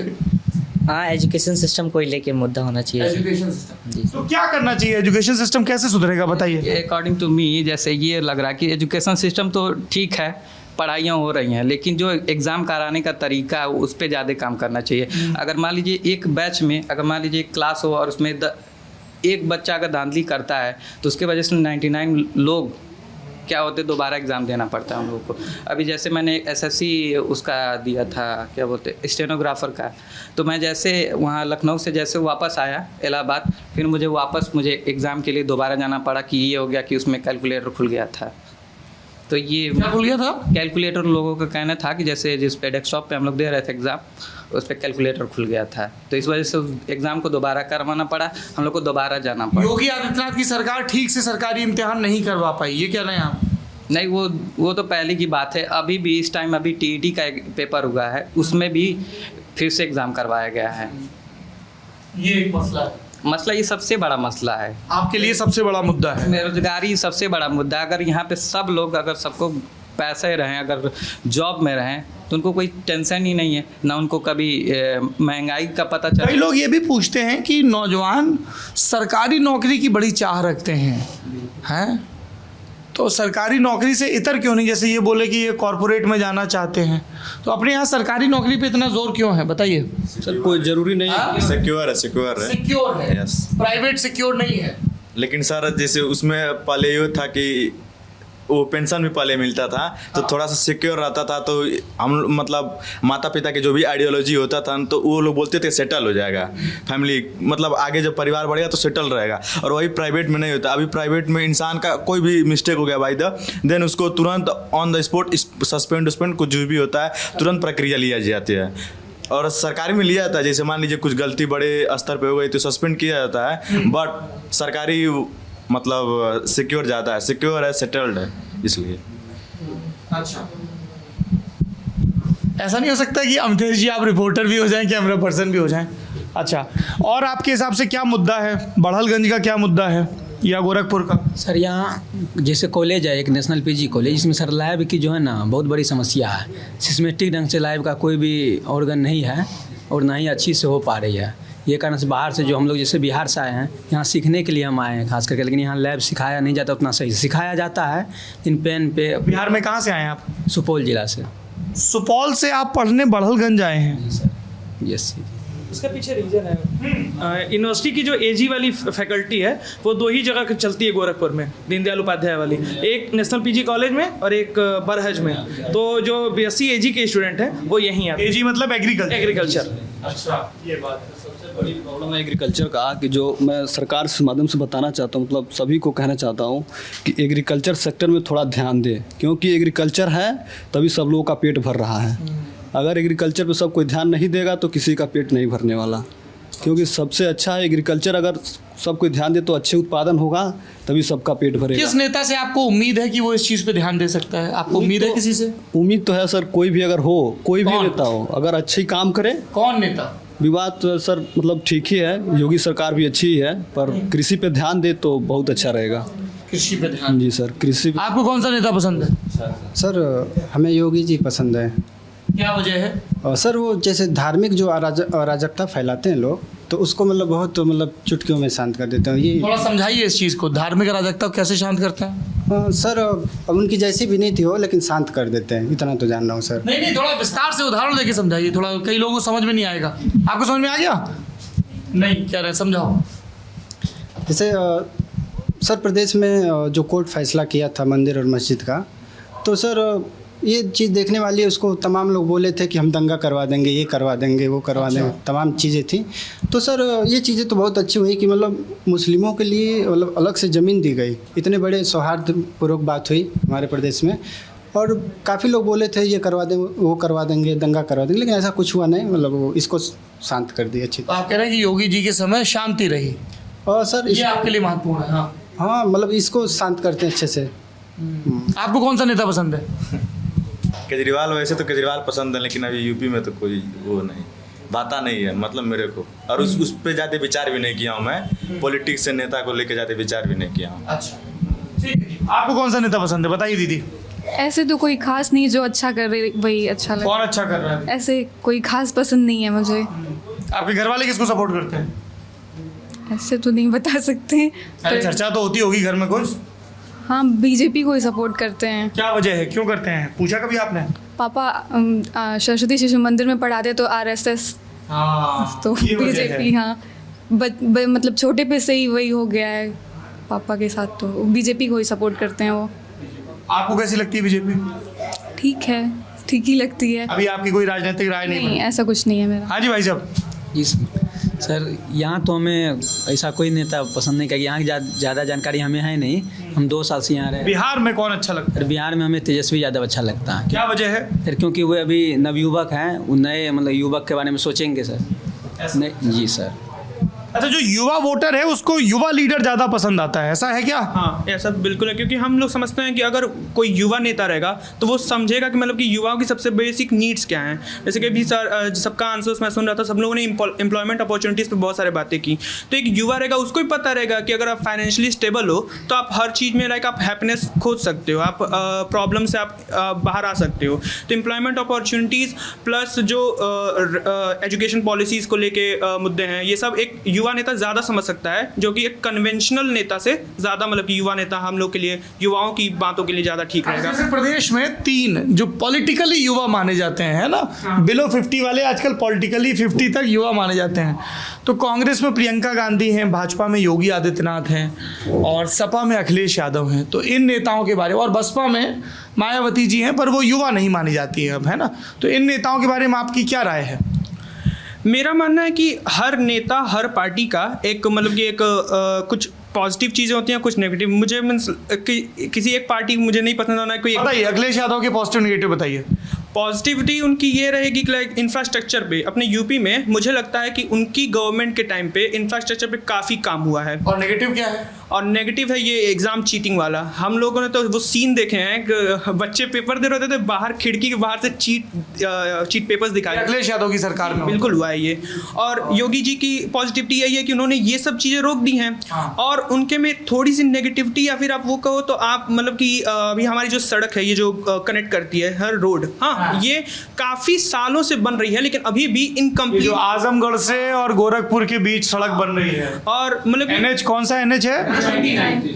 हाँ, एजुकेशन सिस्टम को ही लेके मुद्दा होना चाहिए। एजुकेशन सिस्टम तो क्या करना चाहिए? एजुकेशन सिस्टम कैसे सुधरेगा बताइए? अकॉर्डिंग टू मी जैसे ये लग रहा है कि एजुकेशन सिस्टम तो ठीक है, पढ़ाइयाँ हो रही हैं, लेकिन जो एग्ज़ाम कराने का तरीका है उस पर ज़्यादा काम करना चाहिए। अगर मान लीजिए एक बैच में, अगर मान लीजिए एक क्लास हो और उसमें एक बच्चा अगर धांधली करता है तो उसके वजह से 99 लोग क्या होते, दोबारा एग्ज़ाम देना पड़ता है हम लोगों को। अभी जैसे मैंने SSC उसका दिया था, क्या बोलते, स्टेनोग्राफर का। तो मैं जैसे वहाँ लखनऊ से जैसे वापस आया इलाहाबाद, फिर मुझे एग्ज़ाम के लिए दोबारा जाना पड़ा कि ये हो गया कि उसमें कैलकुलेटर खुल गया था। तो ये क्या खुल गया था? कैलकुलेटर लोगों का कहना था कि जैसे जिस पे डेस्कटॉप पे हम लोग दे रहे थे एग्ज़ाम, उस पर कैलकुलेटर खुल गया था। तो इस वजह से एग्ज़ाम को दोबारा करवाना पड़ा, हम लोग को दोबारा जाना पड़ा। योगी आदित्यनाथ की सरकार ठीक से सरकारी इम्तिहान नहीं करवा पाई, ये कह रहे हैं आप? नहीं, वो तो पहले की बात है। अभी भी इस टाइम अभी TET का एक पेपर हुआ है, उसमें भी फिर से एग्ज़ाम करवाया गया है। ये एक मसला है। मसला ये सबसे बड़ा मसला है, आपके लिए सबसे बड़ा मुद्दा है। बेरोजगारी सबसे बड़ा मुद्दा है। अगर यहाँ पे सब लोग, अगर सबको पैसे रहें, अगर जॉब में रहें, तो उनको कोई टेंशन ही नहीं है, ना उनको कभी महंगाई का पता चला। कई लोग ये भी पूछते हैं कि नौजवान सरकारी नौकरी की बड़ी चाह रखते हैं, तो सरकारी नौकरी से इतर क्यों नहीं? जैसे ये बोले कि ये कॉरपोरेट में जाना चाहते हैं, तो अपने यहाँ सरकारी नौकरी पे इतना जोर क्यों है बताइए? सर कोई ज़रूरी नहीं है। सिक्योर है, सिक्योर है। सिक्योर है, Yes. प्राइवेट सिक्योर नहीं है। लेकिन सर जैसे उसमें पहले ये था कि वो पेंशन भी पहले मिलता था तो थोड़ा सा सिक्योर रहता था, तो हम मतलब माता पिता के जो भी आइडियोलॉजी होता था तो वो लोग बोलते थे सेटल हो जाएगा फैमिली, मतलब आगे जब परिवार बढ़ेगा तो सेटल रहेगा। और वही प्राइवेट में नहीं होता। अभी प्राइवेट में इंसान का कोई भी मिस्टेक हो गया बाय द देन उसको तुरंत ऑन द स्पॉट सस्पेंड कुछ भी होता है तुरंत प्रक्रिया लिया जाती है। और सरकारी में लिया जाता है, जैसे मान लीजिए कुछ गलती बड़े स्तर पे हो गई तो सस्पेंड किया जाता है, बट सरकारी मतलब सिक्योर ज़्यादा है, सिक्योर है, सेटल्ड है, इसलिए। अच्छा, ऐसा नहीं हो सकता कि अमतेश जी आप रिपोर्टर भी हो जाएं, कैमरा पर्सन भी हो जाएं? अच्छा, और आपके हिसाब से क्या मुद्दा है? बढ़लगंज का क्या मुद्दा है या गोरखपुर का? सर यहाँ जैसे कॉलेज है एक नेशनल पीजी कॉलेज, इसमें सर लैब की जो है ना बहुत बड़ी समस्या है। सिस्टमेटिक ढंग से लैब का कोई भी ऑर्गन नहीं है और ना ही अच्छी से हो पा रही है। ये कारण से बाहर से जो हम लोग जैसे बिहार से आए हैं यहाँ सीखने के लिए हम आए हैं खास करके, लेकिन यहाँ लैब सिखाया नहीं जाता उतना सही। सिखाया जाता है इन पेन पे। बिहार में कहाँ से आए हैं आप? सुपौल जिला से। सुपौल से आप पढ़ने बढ़लगंज आए हैं? यस। उसका पीछे रीजन है यूनिवर्सिटी की जो एजी वाली फैकल्टी है वो 2 ही जगह चलती है गोरखपुर में, दीनदयाल उपाध्याय वाली, एक नेशनल पीजी कॉलेज में और एक बरहज में। तो जो बीएससी एजी के स्टूडेंट हैं वो यहीं आते हैं। एजी मतलब एग्रीकल्चर। अच्छा, ये बात है। सबसे बड़ी प्रॉब्लम है एग्रीकल्चर का कि जो मैं सरकार के माध्यम से बताना चाहता हूँ, मतलब सभी को कहना चाहता हूँ कि एग्रीकल्चर सेक्टर में थोड़ा ध्यान दें, क्योंकि एग्रीकल्चर है तभी सब लोगों का पेट भर रहा है। अगर एग्रीकल्चर पे सब कोई ध्यान नहीं देगा तो किसी का पेट नहीं भरने वाला, क्योंकि सबसे अच्छा है एग्रीकल्चर। अगर सब कोई ध्यान दे तो अच्छे उत्पादन होगा, तभी सबका पेट भरेगा। किस नेता से आपको उम्मीद है कि वो इस चीज़ पे ध्यान दे सकता है? आपको उम्मीद है किसी से? उम्मीद तो है सर, कोई भी अगर हो, कोई भी नेता हो, अगर अच्छी काम करे। कौन नेता? विवाद तो सर मतलब ठीक ही है, योगी सरकार भी अच्छी ही है, पर कृषि पे ध्यान दे तो बहुत अच्छा रहेगा। कृषि पे ध्यान? जी सर, कृषि। आपको कौन सा नेता पसंद है? सर हमें योगी जी पसंद है। क्या वजह है? सर वो जैसे धार्मिक जो अराजकता फैलाते हैं लोग, तो उसको मतलब बहुत मतलब चुटकियों में शांत कर देते हैं। ये थोड़ा समझाइए इस चीज़ को, धार्मिक अराजकता को कैसे शांत करते हैं? सर अब उनकी जैसी भी नहीं थी हो, लेकिन शांत कर देते हैं, इतना तो जान रहा हूँ सर। नहीं, थोड़ा विस्तार से उदाहरण देके समझाइए, थोड़ा कई लोगों को समझ में नहीं आएगा। आपको समझ में आ गया? नहीं, क्या रहे, समझाओ। जैसे सर प्रदेश में जो कोर्ट फैसला किया था मंदिर और मस्जिद का, तो सर ये चीज़ देखने वाली है। उसको तमाम लोग बोले थे कि हम दंगा करवा देंगे, ये करवा देंगे, वो करवा देंगे, तमाम चीज़ें थी। तो सर ये चीज़ें तो बहुत अच्छी हुई कि मतलब मुस्लिमों के लिए मतलब अलग से ज़मीन दी गई। इतने बड़े सौहार्दपूर्वक बात हुई हमारे प्रदेश में, और काफ़ी लोग बोले थे ये करवा देंगे, वो करवा देंगे, दंगा करवा देंगे, लेकिन ऐसा कुछ हुआ नहीं। मतलब वो इसको शांत कर दी अच्छी। तो आप कह रहे हैं कि योगी जी के समय शांति रही, और सर ये आपके लिए महत्वपूर्ण है? हाँ, मतलब इसको शांत करते हैं अच्छे से। आपको कौन सा नेता पसंद है? केजरीवाल। वैसे तो केजरीवाल पसंद है, लेकिन अभी यूपी में तो कोई वो नहीं, बाता नहीं है मतलब मेरे को। और उस पर ज़्यादा विचार भी नहीं किया हूँ मैं, पॉलिटिक्स से नेता को लेकर ज़्यादा विचार भी नहीं किया हूँ। अच्छा, ठीक है। आपको कौन सा नेता पसंद है, बताइए दीदी। ऐसे तो कोई खास नहीं, जो अच्छा कर रहे वही अच्छा लगता है। कौन अच्छा कर रहा है? ऐसे कोई खास पसंद नहीं है मुझे। आपके घर वाले किसको सपोर्ट करते हैं? ऐसे तो नहीं बता सकते। अरे चर्चा तो होती होगी घर में कुछ। हाँ, बीजेपी को ही सपोर्ट करते हैं। क्या वजह है, क्यों करते हैं, पूछा कभी आपने? पापा सरस्वती शिशु मंदिर में पढ़ाते तो आरएसएस, तो बीजेपी। हाँ, मतलब छोटे पे से ही वही हो गया है पापा के साथ, तो बीजेपी को ही सपोर्ट करते हैं वो। आपको कैसी लगती है बीजेपी? ठीक है, ठीक ही लगती है। अभी आपकी कोई राजनीतिक राय नहीं? ऐसा कुछ नहीं है मेरा। हाँ जी भाई साहब। जी सर, यहाँ तो हमें ऐसा कोई नेता पसंद नहीं, क्योंकि यहाँ की ज़्यादा जानकारी हमें है नहीं। हम 2 साल से यहाँ रहे। बिहार में कौन अच्छा लगता है? बिहार में हमें तेजस्वी यादव अच्छा लगता है। क्या वजह है? सर क्योंकि वो अभी नवयुवक हैं, वो नए मतलब युवक के बारे में सोचेंगे सर। नहीं जी सर। अच्छा, जो युवा वोटर है उसको युवा लीडर ज़्यादा पसंद आता है, ऐसा है क्या? हाँ, ऐसा बिल्कुल है, क्योंकि हम लोग समझते हैं कि अगर कोई युवा नेता रहेगा तो वो समझेगा कि मतलब कि युवाओं की सबसे बेसिक नीड्स क्या हैं। जैसे कि अभी सर सबका आंसर्स मैं सुन रहा था, सब लोगों ने एम्प्लॉयमेंट अपॉर्चुनिटीज़ पे बहुत सारे बातें की। तो एक युवा रहेगा, उसको ही पता रहेगा कि अगर आप फाइनेंशियली स्टेबल हो तो आप हर चीज़ में लाइक आप हैप्पीनेस खोज सकते हो, आप प्रॉब्लम से आप बाहर आ सकते हो। तो एम्प्लॉयमेंट अपॉर्चुनिटीज़ प्लस जो एजुकेशन पॉलिसीज़ को लेके मुद्दे हैं, ये सब एक युवा नेता ज़्यादा समझ सकता है, जो कि एक कन्वेंशनल नेता से ज़्यादा मतलब कि युवा नेता हम लोग के लिए, युवाओं की बातों के लिए ज़्यादा ठीक रहेगा। जैसे प्रदेश में 3 जो पॉलिटिकली युवा माने जाते हैं, है ना, बिलो 50 वाले आजकल पॉलिटिकली 50 तक युवा माने जाते हैं। तो कांग्रेस में प्रियंका गांधी हैं, भाजपा में योगी आदित्यनाथ हैं और सपा में अखिलेश यादव हैं। तो इन नेताओं के बारे में, और बसपा में मायावती जी हैं, पर वो युवा नहीं मानी जाती है अब, है ना। तो इन नेताओं के बारे में आपकी क्या राय है? मेरा मानना है कि हर नेता, हर पार्टी का एक मतलब कि एक कुछ पॉजिटिव चीज़ें होती हैं, कुछ नेगेटिव। मुझे मीन्स किसी एक पार्टी मुझे नहीं पसंद होना कोई। बताइए अखिलेश यादव के पॉजिटिव नेगेटिव बताइए। पॉजिटिविटी उनकी ये रहेगी कि लाइक इंफ्रास्ट्रक्चर पे, अपने यूपी में मुझे लगता है कि उनकी गवर्नमेंट के टाइम पे इंफ्रास्ट्रक्चर पे काफ़ी काम हुआ है। और नेगेटिव क्या है? और नेगेटिव है ये एग्ज़ाम चीटिंग वाला। हम लोगों ने तो वो सीन देखे हैं कि बच्चे पेपर दे रहे थे, बाहर खिड़की के बाहर से चीट पेपर्स दिखाए। अखिलेश यादव की सरकार में बिल्कुल हुआ है ये। और योगी जी की पॉजिटिविटी यही है कि उन्होंने ये सब चीज़ें रोक दी हैं। और उनके में थोड़ी सी नेगेटिविटी, या फिर आप वो कहो तो आप मतलब कि अभी हमारी जो सड़क है, ये जो कनेक्ट करती है हर रोड, हाँ, ये काफ़ी सालों से बन रही है, लेकिन अभी भी इनकम्प्लीट। जो आजमगढ़ से और गोरखपुर के बीच सड़क बन रही है, और मतलब NH कौन सा NH है?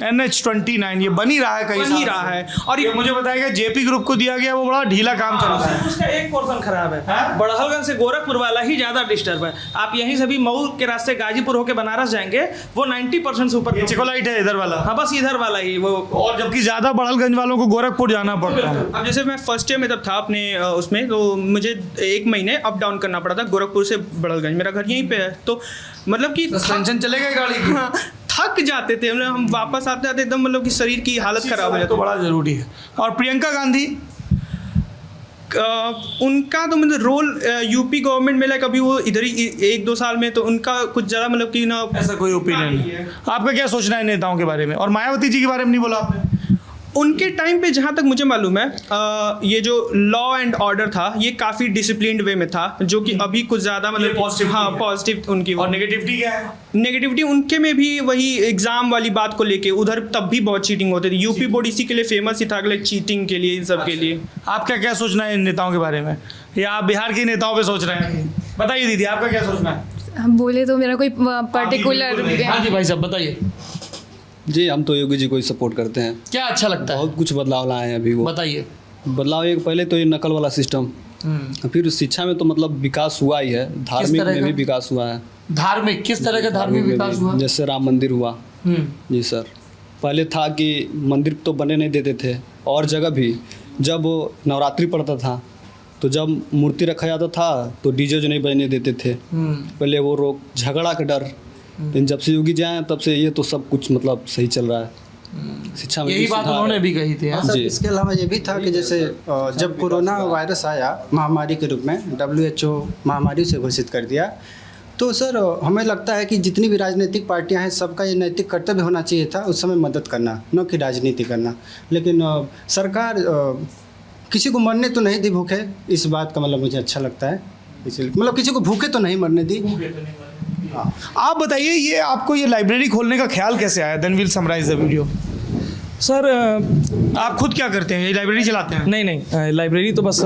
NH 29, ये बन ही रहा है, कहीं बन ही रहा है। और ये मुझे बताएगा जेपी ग्रुप को दिया गया, वो बड़ा ढीला काम चल रहा है। उसका एक पोर्शन खराब है, बड़हलगंज से गोरखपुर वाला ही ज्यादा डिस्टर्ब है। आप यहीं से भी मऊ के रास्ते गाजीपुर होकर बनारस जाएंगे, वो 90% से ऊपर चिकोलाइट है इधर वाला। हाँ, बस इधर वाला ही वो। और जबकि ज्यादा बड़हलगंज वालों को गोरखपुर जाना पड़ता है। अब जैसे मैं फर्स्ट ईयर में जब था अपने उसमें, तो मुझे 1 महीने अप डाउन करना पड़ा था गोरखपुर से बड़हलगंज। मेरा घर यहीं पे है, तो मतलब कि टेंशन चलेगा गाड़ी की। थक जाते थे हम वापस आते आते एकदम मतलब कि शरीर की हालत खराब हो जाती। तो बड़ा जरूरी है। और प्रियंका गांधी, उनका तो मतलब रोल यूपी गवर्नमेंट में, लाइक अभी वो इधर ही 1-2 साल में, तो उनका कुछ ज़्यादा मतलब कि ना ऐसा कोई ओपिनियन नहीं है। आपका क्या सोचना है नेताओं के बारे में? और मायावती जी के बारे में नहीं बोला आपने? उनके टाइम पे जहाँ तक मुझे मालूम है, ये जो लॉ एंड ऑर्डर था, ये काफ़ी डिसिप्लिन्ड वे में था, जो कि अभी कुछ ज़्यादा मतलब पॉजिटिव। हाँ, पॉजिटिव उनकी। और नेगेटिविटी क्या है? नेगेटिविटी उनके में भी वही एग्जाम वाली बात को लेके, उधर तब भी बहुत चीटिंग होती थी। यूपी बोर्ड इसी के लिए फेमस ही था, चीटिंग के लिए, इन सब के लिए। आपका क्या सोचना है इन नेताओं के बारे में, या आप बिहार के नेताओं पे सोच रहे हैं? बताइए दीदी, आपका क्या सोचना है? हम बोले तो मेरा कोई पर्टिकुलर। हाँ जी भाई साहब बताइए। जी, हम तो योगी जी को ही सपोर्ट करते हैं। क्या अच्छा लगता है? बहुत कुछ बदलाव लाए हैं अभी वो। बताइए। बदलाव एक, पहले तो ये नकल वाला सिस्टम, फिर शिक्षा में तो मतलब विकास हुआ ही है, धार्मिक में भी विकास हुआ है। धार्मिक किस तरह का धार्मिक विकास हुआ? जैसे राम मंदिर हुआ। जी सर, पहले था कि मंदिर तो बने नहीं देते थे, और जगह भी जब नवरात्रि पड़ता था तो जब मूर्ति रखा जाता था तो डीजे जो नहीं बजने देते थे, पहले वो रोक झगड़ा का डर। लेकिन जब से योगी जी आए तब से ये तो सब कुछ मतलब सही चल रहा है। शिक्षा में यही बात उन्होंने भी कही थी। सर, इसके अलावा ये भी था कि जैसे जब कोरोना वायरस आया महामारी के रूप में, WHO महामारी से घोषित कर दिया, तो सर हमें लगता है कि जितनी भी राजनीतिक पार्टियां हैं, सबका ये नैतिक कर्तव्य होना चाहिए था उस समय मदद करना, न कि राजनीति करना। लेकिन सरकार किसी को मरने तो नहीं दी भूखे, इस बात का मतलब मुझे अच्छा लगता है। इसलिए मतलब किसी को भूखे तो नहीं मरने दी। आप बताइए, ये आपको ये लाइब्रेरी खोलने का ख्याल कैसे आया? Then will summarise the video. Sir, आप खुद क्या करते हैं? ये लाइब्रेरी चलाते हैं? नहीं, लाइब्रेरी तो बस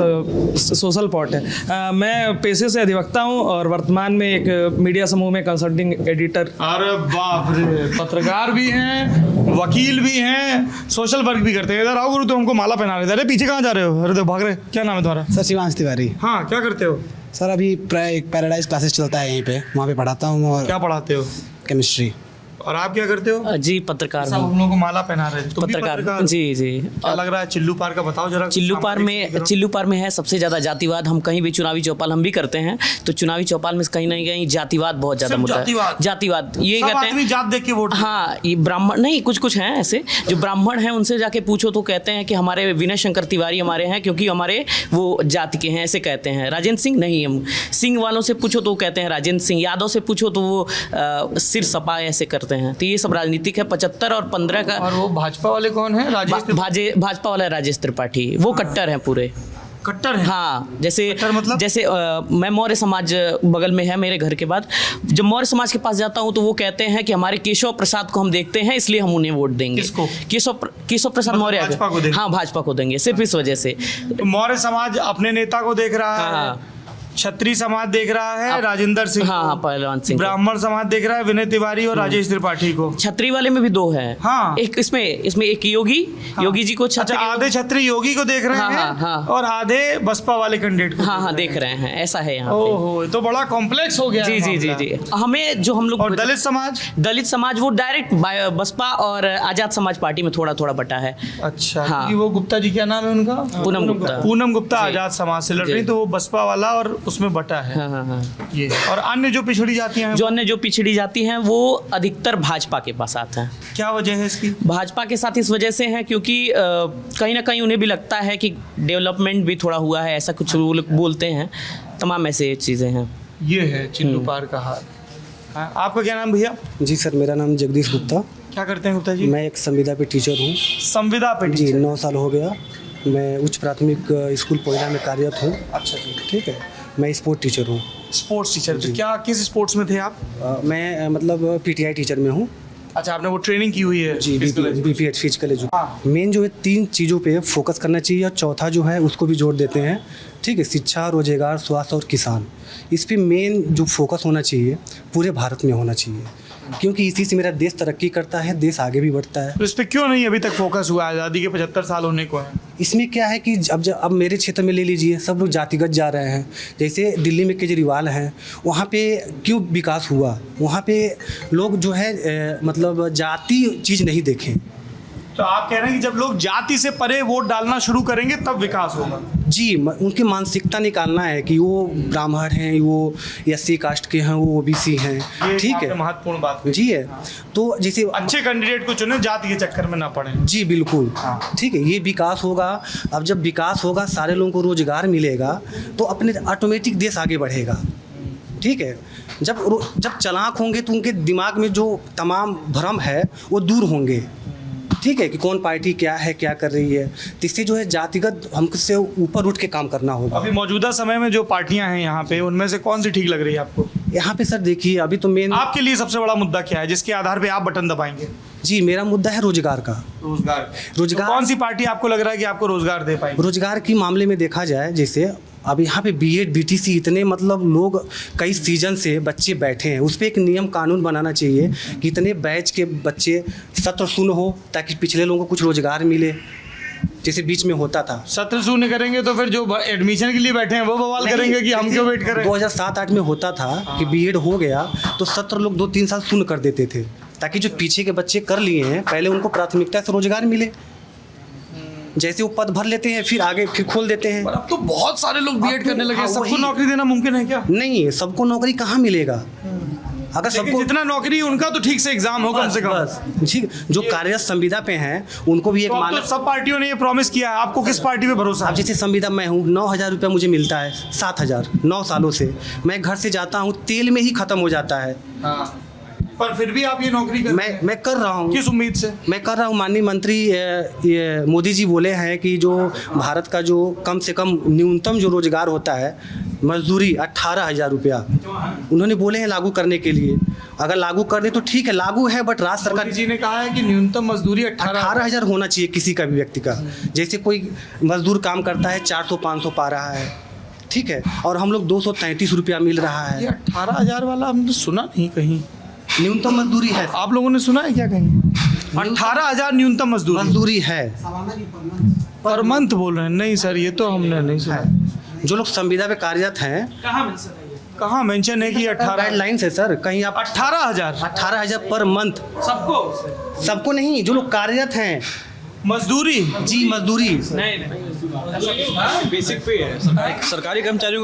सोशल पॉट है। मैं पेशे से अधिवक्ता हूँ और वर्तमान में एक मीडिया समूह में कंसल्टिंग एडिटर। अरे बाप रे, पत्रकार भी हैं, वकील भी हैं, सोशल वर्क भी करते हैं। इधर आओ गुरु, तो हमको माला पहना रहे थे। अरे पीछे कहाँ जा रहे हो? अरे भाग रहे। क्या नाम है तुम्हारा? सर, शिवांश तिवारी। हाँ, क्या करते हो? सर, अभी एक पैराडाइज क्लासेस चलता है यहीं पे, वहाँ पे पढ़ाता हूँ। और क्या पढ़ाते हो? केमिस्ट्री। और आप क्या करते हो? जी, पत्रकार सब हम लोगों को माला पहना रहे थे। पत्रकार। जी। क्या लग रहा है चिल्लू पार का? बताओ जरा। चिल्लू पार में है सबसे ज़्यादा जातिवाद। हम कहीं भी चुनावी चौपाल हम भी करते हैं, तो चुनावी चौपाल में कहीं ना कहीं जातिवाद बहुत ज़्यादा मुद्दा है। जातिवाद ये कहते हैं, जात देख के वोट। हाँ, ये ब्राह्मण नहीं, कुछ हैं ऐसे जो ब्राह्मण हैं, उनसे जाके पूछो तो कहते हैं कि हमारे विनय शंकर तिवारी हमारे हैं, क्योंकि हमारे वो जाति के हैं, ऐसे कहते हैं। राजेंद्र सिंह नहीं, हम सिंह वालों से पूछो तो कहते हैं राजेंद्र सिंह, यादव से पूछो तो वो सिर सपा ऐसे करते हैं। तो ये सब राजनीतिक है। 75 और 15 का। और वो भाजपा वाले कौन है? भाजपा वाला राजेश त्रिपाठी, वो कट्टर हैं पूरे। कट्टर है? हाँ, जैसे मतलब? जैसे मैं मौर्य समाज बगल में है मेरे घर के बाद, जब मौर्य समाज के पास जाता हूँ तो वो कहते हैं कि हमारे केशव प्रसाद को हम देखते हैं, इसलिए हम उन्हें वोट देंगे। किसको? केशव प्रसाद मौर्य। भाजपा को देंगे? हाँ, भाजपा को देंगे, सिर्फ इस वजह से। तो मौर्य समाज अपने नेता को देख रहा है। हाँ। क्षत्रिय समाज देख रहा है राजेंद्र सिंह हाँ हाँ पहलवान सिंह। ब्राह्मण समाज देख रहा है विनय तिवारी और राजेश त्रिपाठी को। छतरी वाले में भी 2 है। हाँ। एक इसमें एक योगी जी को अच्छा, आधे छत्री योगी को देख रहे हाँ, हैं हाँ, हाँ। और आधे बसपा वाले कैंडिडेट को। हाँ देख रहे हैं, ऐसा है यहाँ पे। ओहो, तो बड़ा कॉम्प्लेक्स हो गया। जी जी जी जी। हमें जो हम लोग और दलित समाज वो डायरेक्ट बसपा और आजाद समाज पार्टी में थोड़ा थोड़ा बटा है। अच्छा हाँ। क्योंकि वो गुप्ता जी क्या नाम है उनका? पूनम गुप्ता आजाद समाज से लड़ रही, तो वो बसपा वाला और उसमें बटा है। हाँ। ये और अन्य जो पिछड़ी जातियां हैं, जो पिछड़ी जाती हैं वो अधिकतर भाजपा के पास आते हैं। क्या वजह है इसकी? भाजपा के साथ इस वजह से है क्योंकि कहीं ना कहीं उन्हें भी लगता है कि डेवलपमेंट भी थोड़ा हुआ है, ऐसा कुछ वो लोग बोलते हैं। तमाम ऐसे चीज़ें हैं। ये है चिल्लू पार का हाल। आपका क्या नाम भैया? जी सर, मेरा नाम जगदीश गुप्ता। क्या करते हैं गुप्ता जी? मैं एक संविदा पे टीचर हूँ। संविदा पे जी 9 साल हो गया। मैं उच्च प्राथमिक स्कूल पोइला में कार्यरत हूँ। अच्छा जी, ठीक है। मैं स्पोर्ट टीचर हूँ। स्पोर्ट्स टीचर, तो क्या किस स्पोर्ट्स में थे आप? मैं मतलब पीटीआई टीचर में हूँ। अच्छा, आपने वो ट्रेनिंग की हुई है? जी, बीपीएच फिजिकल एजुकेशन। मेन जो है 3 चीज़ों पे फोकस करना चाहिए और चौथा जो है उसको भी जोड़ देते हैं। ठीक है, शिक्षा, रोजगार, स्वास्थ्य और किसान। इस पे मेन जो फोकस होना चाहिए पूरे भारत में होना चाहिए, क्योंकि इसी से मेरा देश तरक्की करता है, देश आगे भी बढ़ता है। तो इस पे क्यों नहीं अभी तक फोकस हुआ? आज़ादी के 75 साल होने को है। इसमें क्या है कि अब मेरे क्षेत्र में ले लीजिए, सब लोग जातिगत जा रहे हैं। जैसे दिल्ली में केजरीवाल हैं, वहाँ पे क्यों विकास हुआ? वहाँ पे लोग जो है मतलब जाति चीज़ नहीं देखें। तो आप कह रहे हैं कि जब लोग जाति से परे वोट डालना शुरू करेंगे तब विकास होगा? जी, उनकी मानसिकता निकालना है कि वो ब्राह्मण हैं, वो एससी कास्ट के हैं, वो ओबीसी हैं। ठीक है, महत्वपूर्ण बात जी है। तो जैसे अच्छे कैंडिडेट को चुने, जाति के चक्कर में ना पड़े। जी बिल्कुल। ठीक है, ये विकास होगा। अब जब विकास होगा, सारे लोगों को रोजगार मिलेगा, तो अपने ऑटोमेटिक देश आगे बढ़ेगा। ठीक है, जब चालाक होंगे तो उनके दिमाग में जो तमाम भ्रम है वो दूर होंगे। ठीक है, कि कौन पार्टी क्या है, क्या कर रही है। तो इससे जो है जातिगत हमसे ऊपर उठ के काम करना होगा। अभी मौजूदा समय में जो पार्टियां हैं यहाँ पे, उनमें से कौन सी ठीक लग रही है आपको? यहाँ पे सर देखिए, अभी तो मेन आपके लिए सबसे बड़ा मुद्दा क्या है जिसके आधार पे आप बटन दबाएंगे? जी, मेरा मुद्दा है रोजगार का। रोजगार तो कौन सी पार्टी आपको लग रहा है कि आपको रोजगार दे पाएगी? रोजगार के मामले में देखा जाए, जैसे अब यहाँ पे बीएड बीटीसी इतने मतलब लोग कई सीजन से बच्चे बैठे हैं, उस पर एक नियम कानून बनाना चाहिए कि इतने बैच के बच्चे सत्र शून्य हो, ताकि पिछले लोगों को कुछ रोजगार मिले, जैसे बीच में होता था। सत्र शून्य करेंगे तो फिर जो एडमिशन के लिए बैठे हैं वो बवाल करेंगे कि हम क्यों वेट करें। 2007-8 में होता था कि बीएड हो गया तो सत्र लोग 2-3 साल शून्य कर देते थे, ताकि जो पीछे के बच्चे कर लिए हैं पहले उनको प्राथमिकता से रोजगार मिले। जैसे वो पद भर लेते हैं, फिर आगे फिर खोल देते हैं। अब तो बहुत सारे लोग बीएड करने लगे। सबको नौकरी देना मुमकिन है क्या? नहीं, सबको नौकरी कहाँ मिलेगा? अगर सबको जितना नौकरी उनका तो ठीक से एग्जाम हो कम से कम। ठीक, जो कार्यरत संविदा पे हैं उनको भी एक तो सब पार्टियों ने ये प्रॉमिस किया है। आपको किस पार्टी पे भरोसा? अब जैसे संविदा मैं हूँ, 9,000 रुपया मुझे मिलता है, 7,000 9 सालों से। मैं घर से जाता हूँ, तेल में ही खत्म हो जाता है। पर फिर भी आप ये नौकरी कर मैं कर रहा हूँ। किस उम्मीद से? मैं कर रहा हूँ। माननीय मंत्री मोदी जी बोले हैं कि जो भारत का जो कम से कम न्यूनतम जो रोजगार होता है, मजदूरी 18,000 रुपया उन्होंने बोले हैं लागू करने के लिए। अगर लागू कर दे तो ठीक है, लागू है, बट राज्य सरकार मोदी जी ने कहा है कि न्यूनतम मजदूरी 18,000 होना चाहिए किसी का भी व्यक्ति का। जैसे कोई मजदूर काम करता है 400-500 पा रहा है, ठीक है, और हम लोग 233 रुपया मिल रहा है। 18,000 वाला हमने सुना नहीं कहीं। न्यूनतम मजदूरी है। आप लोगों ने सुना है क्या कहीं? 18,000 न्यूनतम मजदूरी है। पर मंथ बोल रहे हैं? नहीं सर, ये तो हमने नहीं सुना। जो लोग संविदा पे कार्यरत हैं, कहाँ मेंशन है कि 18 गाइडलाइंस है सर? कहीं आप 18,000 पर मंथ। सबको नहीं, जो लोग कार्यरत हैं। मजदूरी? जी, मजदूरी बेसिक पे है। सरकारी कर्मचारियों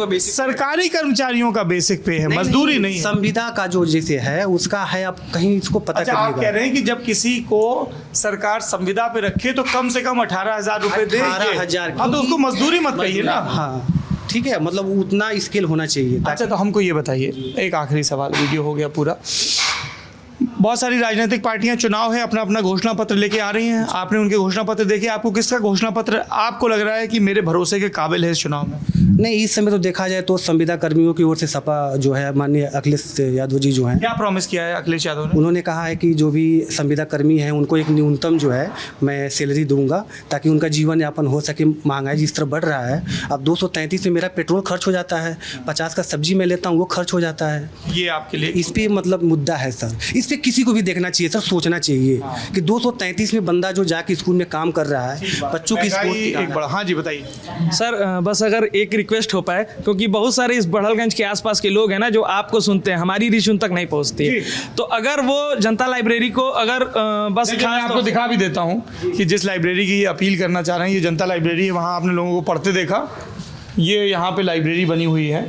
का बेसिक पे है, मजदूरी नहीं। संविदा का जो जैसे है उसका है, आप कहीं इसको पता करिएगा। आप कह रहे हैं कि जब किसी को सरकार संविदा पे रखे तो कम से कम 18,000 रुपए दे। 18,000। हाँ, तो उसको मजदूरी मत कहिए ना। हाँ ठीक है, मतलब उतना स्केल होना चाहिए। अच्छा, तो हमको ये बताइए, एक आखिरी सवाल, वीडियो हो गया पूरा। बहुत सारी राजनीतिक पार्टियां चुनाव है, अपना अपना घोषणा पत्र लेके आ रही हैं। आपने उनके घोषणा पत्र देखे, आपको किसका घोषणा पत्र आपको लग रहा है कि मेरे भरोसे के काबिल है इस चुनाव में? नहीं, इस समय तो देखा जाए तो संविदा कर्मियों की ओर से सपा जो है माननीय अखिलेश यादव जी जो हैं, क्या प्रॉमिस किया है अखिलेश यादव ने? उन्होंने कहा है कि जो भी संविदा कर्मी हैं उनको एक न्यूनतम जो है मैं सैलरी दूंगा ताकि उनका जीवन यापन हो सके। महंगाई जिस तरह बढ़ रहा है, अब 233 में मेरा पेट्रोल खर्च हो जाता है, 50 का सब्जी मैं लेता हूँ वो खर्च हो जाता है। ये आपके लिए इस पर मतलब मुद्दा है सर, इस पर किसी को भी देखना चाहिए सर, सोचना चाहिए कि 233 में बंदा जो जाके स्कूल में काम कर रहा है, बच्चों की एक बड़ा। हाँ जी बताइए सर, बस अगर एक रिक्वेस्ट हो पाए, क्योंकि बहुत सारे इस बड़हलगंज के आसपास के लोग हैं ना जो आपको सुनते हैं, हमारी रीच उन तक नहीं पहुंचती है, तो अगर वो जनता लाइब्रेरी को अगर बस मैं आपको दिखा भी देता हूँ कि जिस लाइब्रेरी की अपील करना चाह रहे हैं, ये जनता लाइब्रेरी है, वहाँ आपने लोगों को पढ़ते देखा, ये यहाँ पे लाइब्रेरी बनी हुई है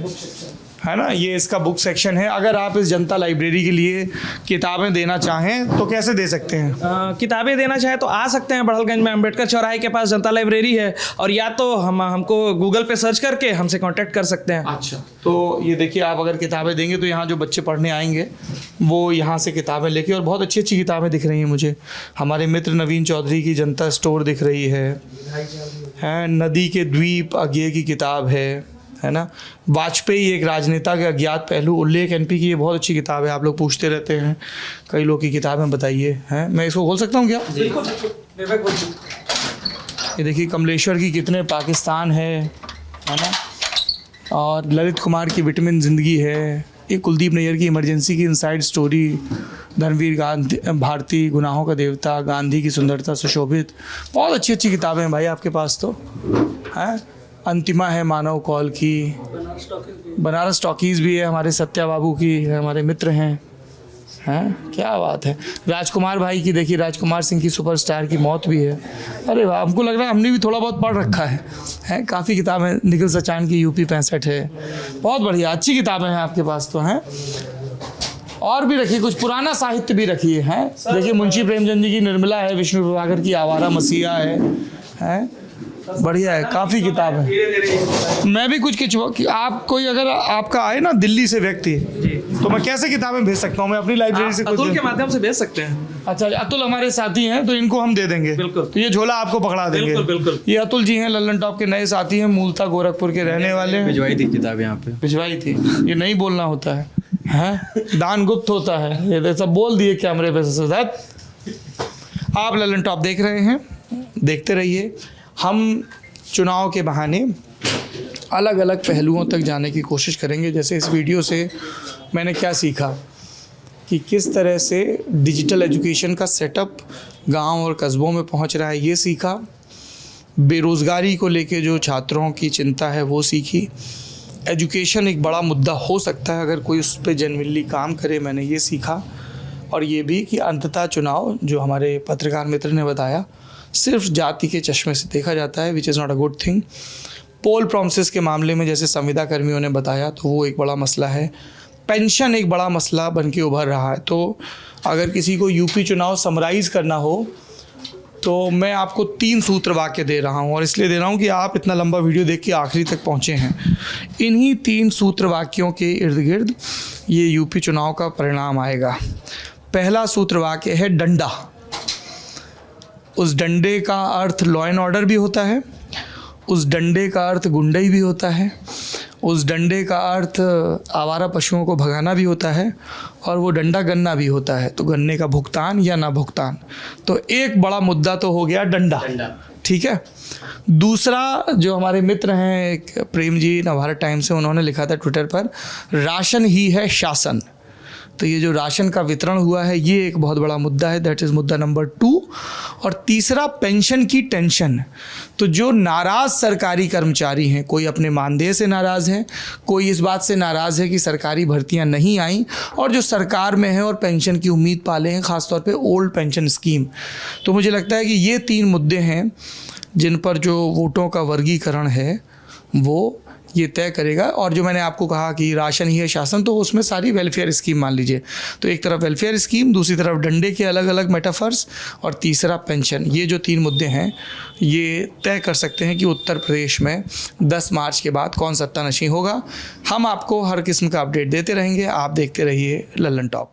ना, ये इसका बुक सेक्शन है। अगर आप इस जनता लाइब्रेरी के लिए किताबें देना चाहें तो कैसे दे सकते हैं? किताबें देना चाहें तो आ सकते हैं, बड़हलगंज में अम्बेडकर चौराहे के पास जनता लाइब्रेरी है, और या तो हमको गूगल पे सर्च करके हमसे कांटेक्ट कर सकते हैं। अच्छा, तो ये देखिए, आप अगर किताबें देंगे तो यहाँ जो बच्चे पढ़ने आएंगे वो यहाँ से किताबें लेके, और बहुत अच्छी अच्छी किताबें दिख रही हैं मुझे। हमारे मित्र नवीन चौधरी की जनता स्टोर दिख रही है, नदी के द्वीप अज्ञेय की किताब है ना, वाजपेयी एक राजनेता के अज्ञात पहलू उल्लेख एनपी की, ये बहुत अच्छी किताब है। आप लोग पूछते रहते हैं कई लोग की किताबें बताइए, हैं, मैं इसको खोल सकता हूँ क्या? ये देखिए कमलेश्वर की कितने पाकिस्तान है ना, और ललित कुमार की विटामिन ज़िंदगी है, ये कुलदीप नैयर की इमरजेंसी की इनसाइड स्टोरी, धर्मवीर गांधी भारती गुनाहों का देवता, गांधी की सुंदरता सुशोभित, बहुत अच्छी अच्छी किताबें हैं भाई आपके पास तो हैं। अंतिमा है मानव कौल की, बनारस टॉकीज़ भी है हमारे सत्या बाबू की, हमारे मित्र हैं, क्या बात है। राजकुमार भाई की देखिए, राजकुमार सिंह की सुपरस्टार की मौत भी है। अरे वाह, हमको लग रहा है हमने भी थोड़ा बहुत पढ़ रखा है काफ़ी किताबें। निखिल सचान की यूपी 65 है, बहुत बढ़िया अच्छी किताबें हैं आपके पास तो हैं। और भी रखिए, कुछ पुराना साहित्य भी रखिए, हैं देखिए, मुंशी प्रेमचंद जी की निर्मला है, विष्णु प्रभाकर की आवारा मसीहा है बढ़िया है, काफ़ी किताब है। मैं भी कुछ कि आप कोई अगर आपका आए ना दिल्ली से व्यक्ति, तो मैं कैसे किताबें भेज सकता हूँ? मैं अपनी लाइब्रेरी से अतुल के माध्यम से भेज सकते हैं। अच्छा, अतुल हमारे साथी हैं तो इनको हम दे देंगे, बिल्कुल। तो ये झोला आपको पकड़ा देंगे, बिल्कुल बिल्कुल। ये अतुल जी हैं, लल्लन टॉप के नए साथी हैं, मूलतः गोरखपुर के रहने वाले हैं। भिजवाई थी किताब यहाँ पे, भिजवाई थी, ये नहीं बोलना होता है, दान गुप्त होता है, ये सब बोल दिए कैमरे पे। आप लल्लन टॉप देख रहे हैं, देखते रहिए। हम चुनाव के बहाने अलग अलग पहलुओं तक जाने की कोशिश करेंगे। जैसे इस वीडियो से मैंने क्या सीखा कि किस तरह से डिजिटल एजुकेशन का सेटअप गांव और कस्बों में पहुंच रहा है, ये सीखा। बेरोज़गारी को लेके जो छात्रों की चिंता है वो सीखी। एजुकेशन एक बड़ा मुद्दा हो सकता है अगर कोई उस पर जेन्युइनली काम करे, मैंने ये सीखा। और ये भी कि अंततः चुनाव, जो हमारे पत्रकार मित्र ने बताया, सिर्फ जाति के चश्मे से देखा जाता है, which is not a good thing. Poll promises के मामले में जैसे संविदा कर्मियों ने बताया, तो वो एक बड़ा मसला है। पेंशन एक बड़ा मसला बन के उभर रहा है। तो अगर किसी को यूपी चुनाव समराइज़ करना हो तो मैं आपको 3 सूत्र वाक्य दे रहा हूँ, और इसलिए दे रहा हूँ कि आप इतना लंबा वीडियो देख के आखिरी तक पहुँचे हैं। इन्हीं 3 सूत्र वाक्यों के इर्द गिर्द ये यूपी चुनाव का परिणाम आएगा। पहला सूत्र वाक्य है डंडा। उस डंडे का अर्थ लॉ एंड ऑर्डर भी होता है, उस डंडे का अर्थ गुंडई भी होता है, उस डंडे का अर्थ आवारा पशुओं को भगाना भी होता है, और वो डंडा गन्ना भी होता है। तो गन्ने का भुगतान या ना भुगतान, तो एक बड़ा मुद्दा तो हो गया डंडा, ठीक है। दूसरा, जो हमारे मित्र हैं एक प्रेम जी नवभारत टाइम्स से, उन्होंने लिखा था ट्विटर पर, राशन ही है शासन। तो ये जो राशन का वितरण हुआ है ये एक बहुत बड़ा मुद्दा है, दैट इज़ मुद्दा नंबर 2। और तीसरा, पेंशन की टेंशन। तो जो नाराज़ सरकारी कर्मचारी हैं, कोई अपने मानदेय से नाराज़ है, कोई इस बात से नाराज़ है कि सरकारी भर्तियां नहीं आईं, और जो सरकार में है और पेंशन की उम्मीद पाले हैं, ख़ासतौर पे ओल्ड पेंशन स्कीम। तो मुझे लगता है कि ये 3 मुद्दे हैं जिन पर जो वोटों का वर्गीकरण है वो ये तय करेगा। और जो मैंने आपको कहा कि राशन ही है शासन, तो उसमें सारी वेलफेयर स्कीम मान लीजिए। तो एक तरफ वेलफेयर स्कीम, दूसरी तरफ डंडे के अलग अलग मेटाफर्स, और तीसरा पेंशन। ये जो 3 मुद्दे हैं ये तय कर सकते हैं कि उत्तर प्रदेश में 10 मार्च के बाद कौन सत्तानशीं होगा। हम आपको हर किस्म का अपडेट देते रहेंगे। आप देखते रहिए लल्लन टॉप।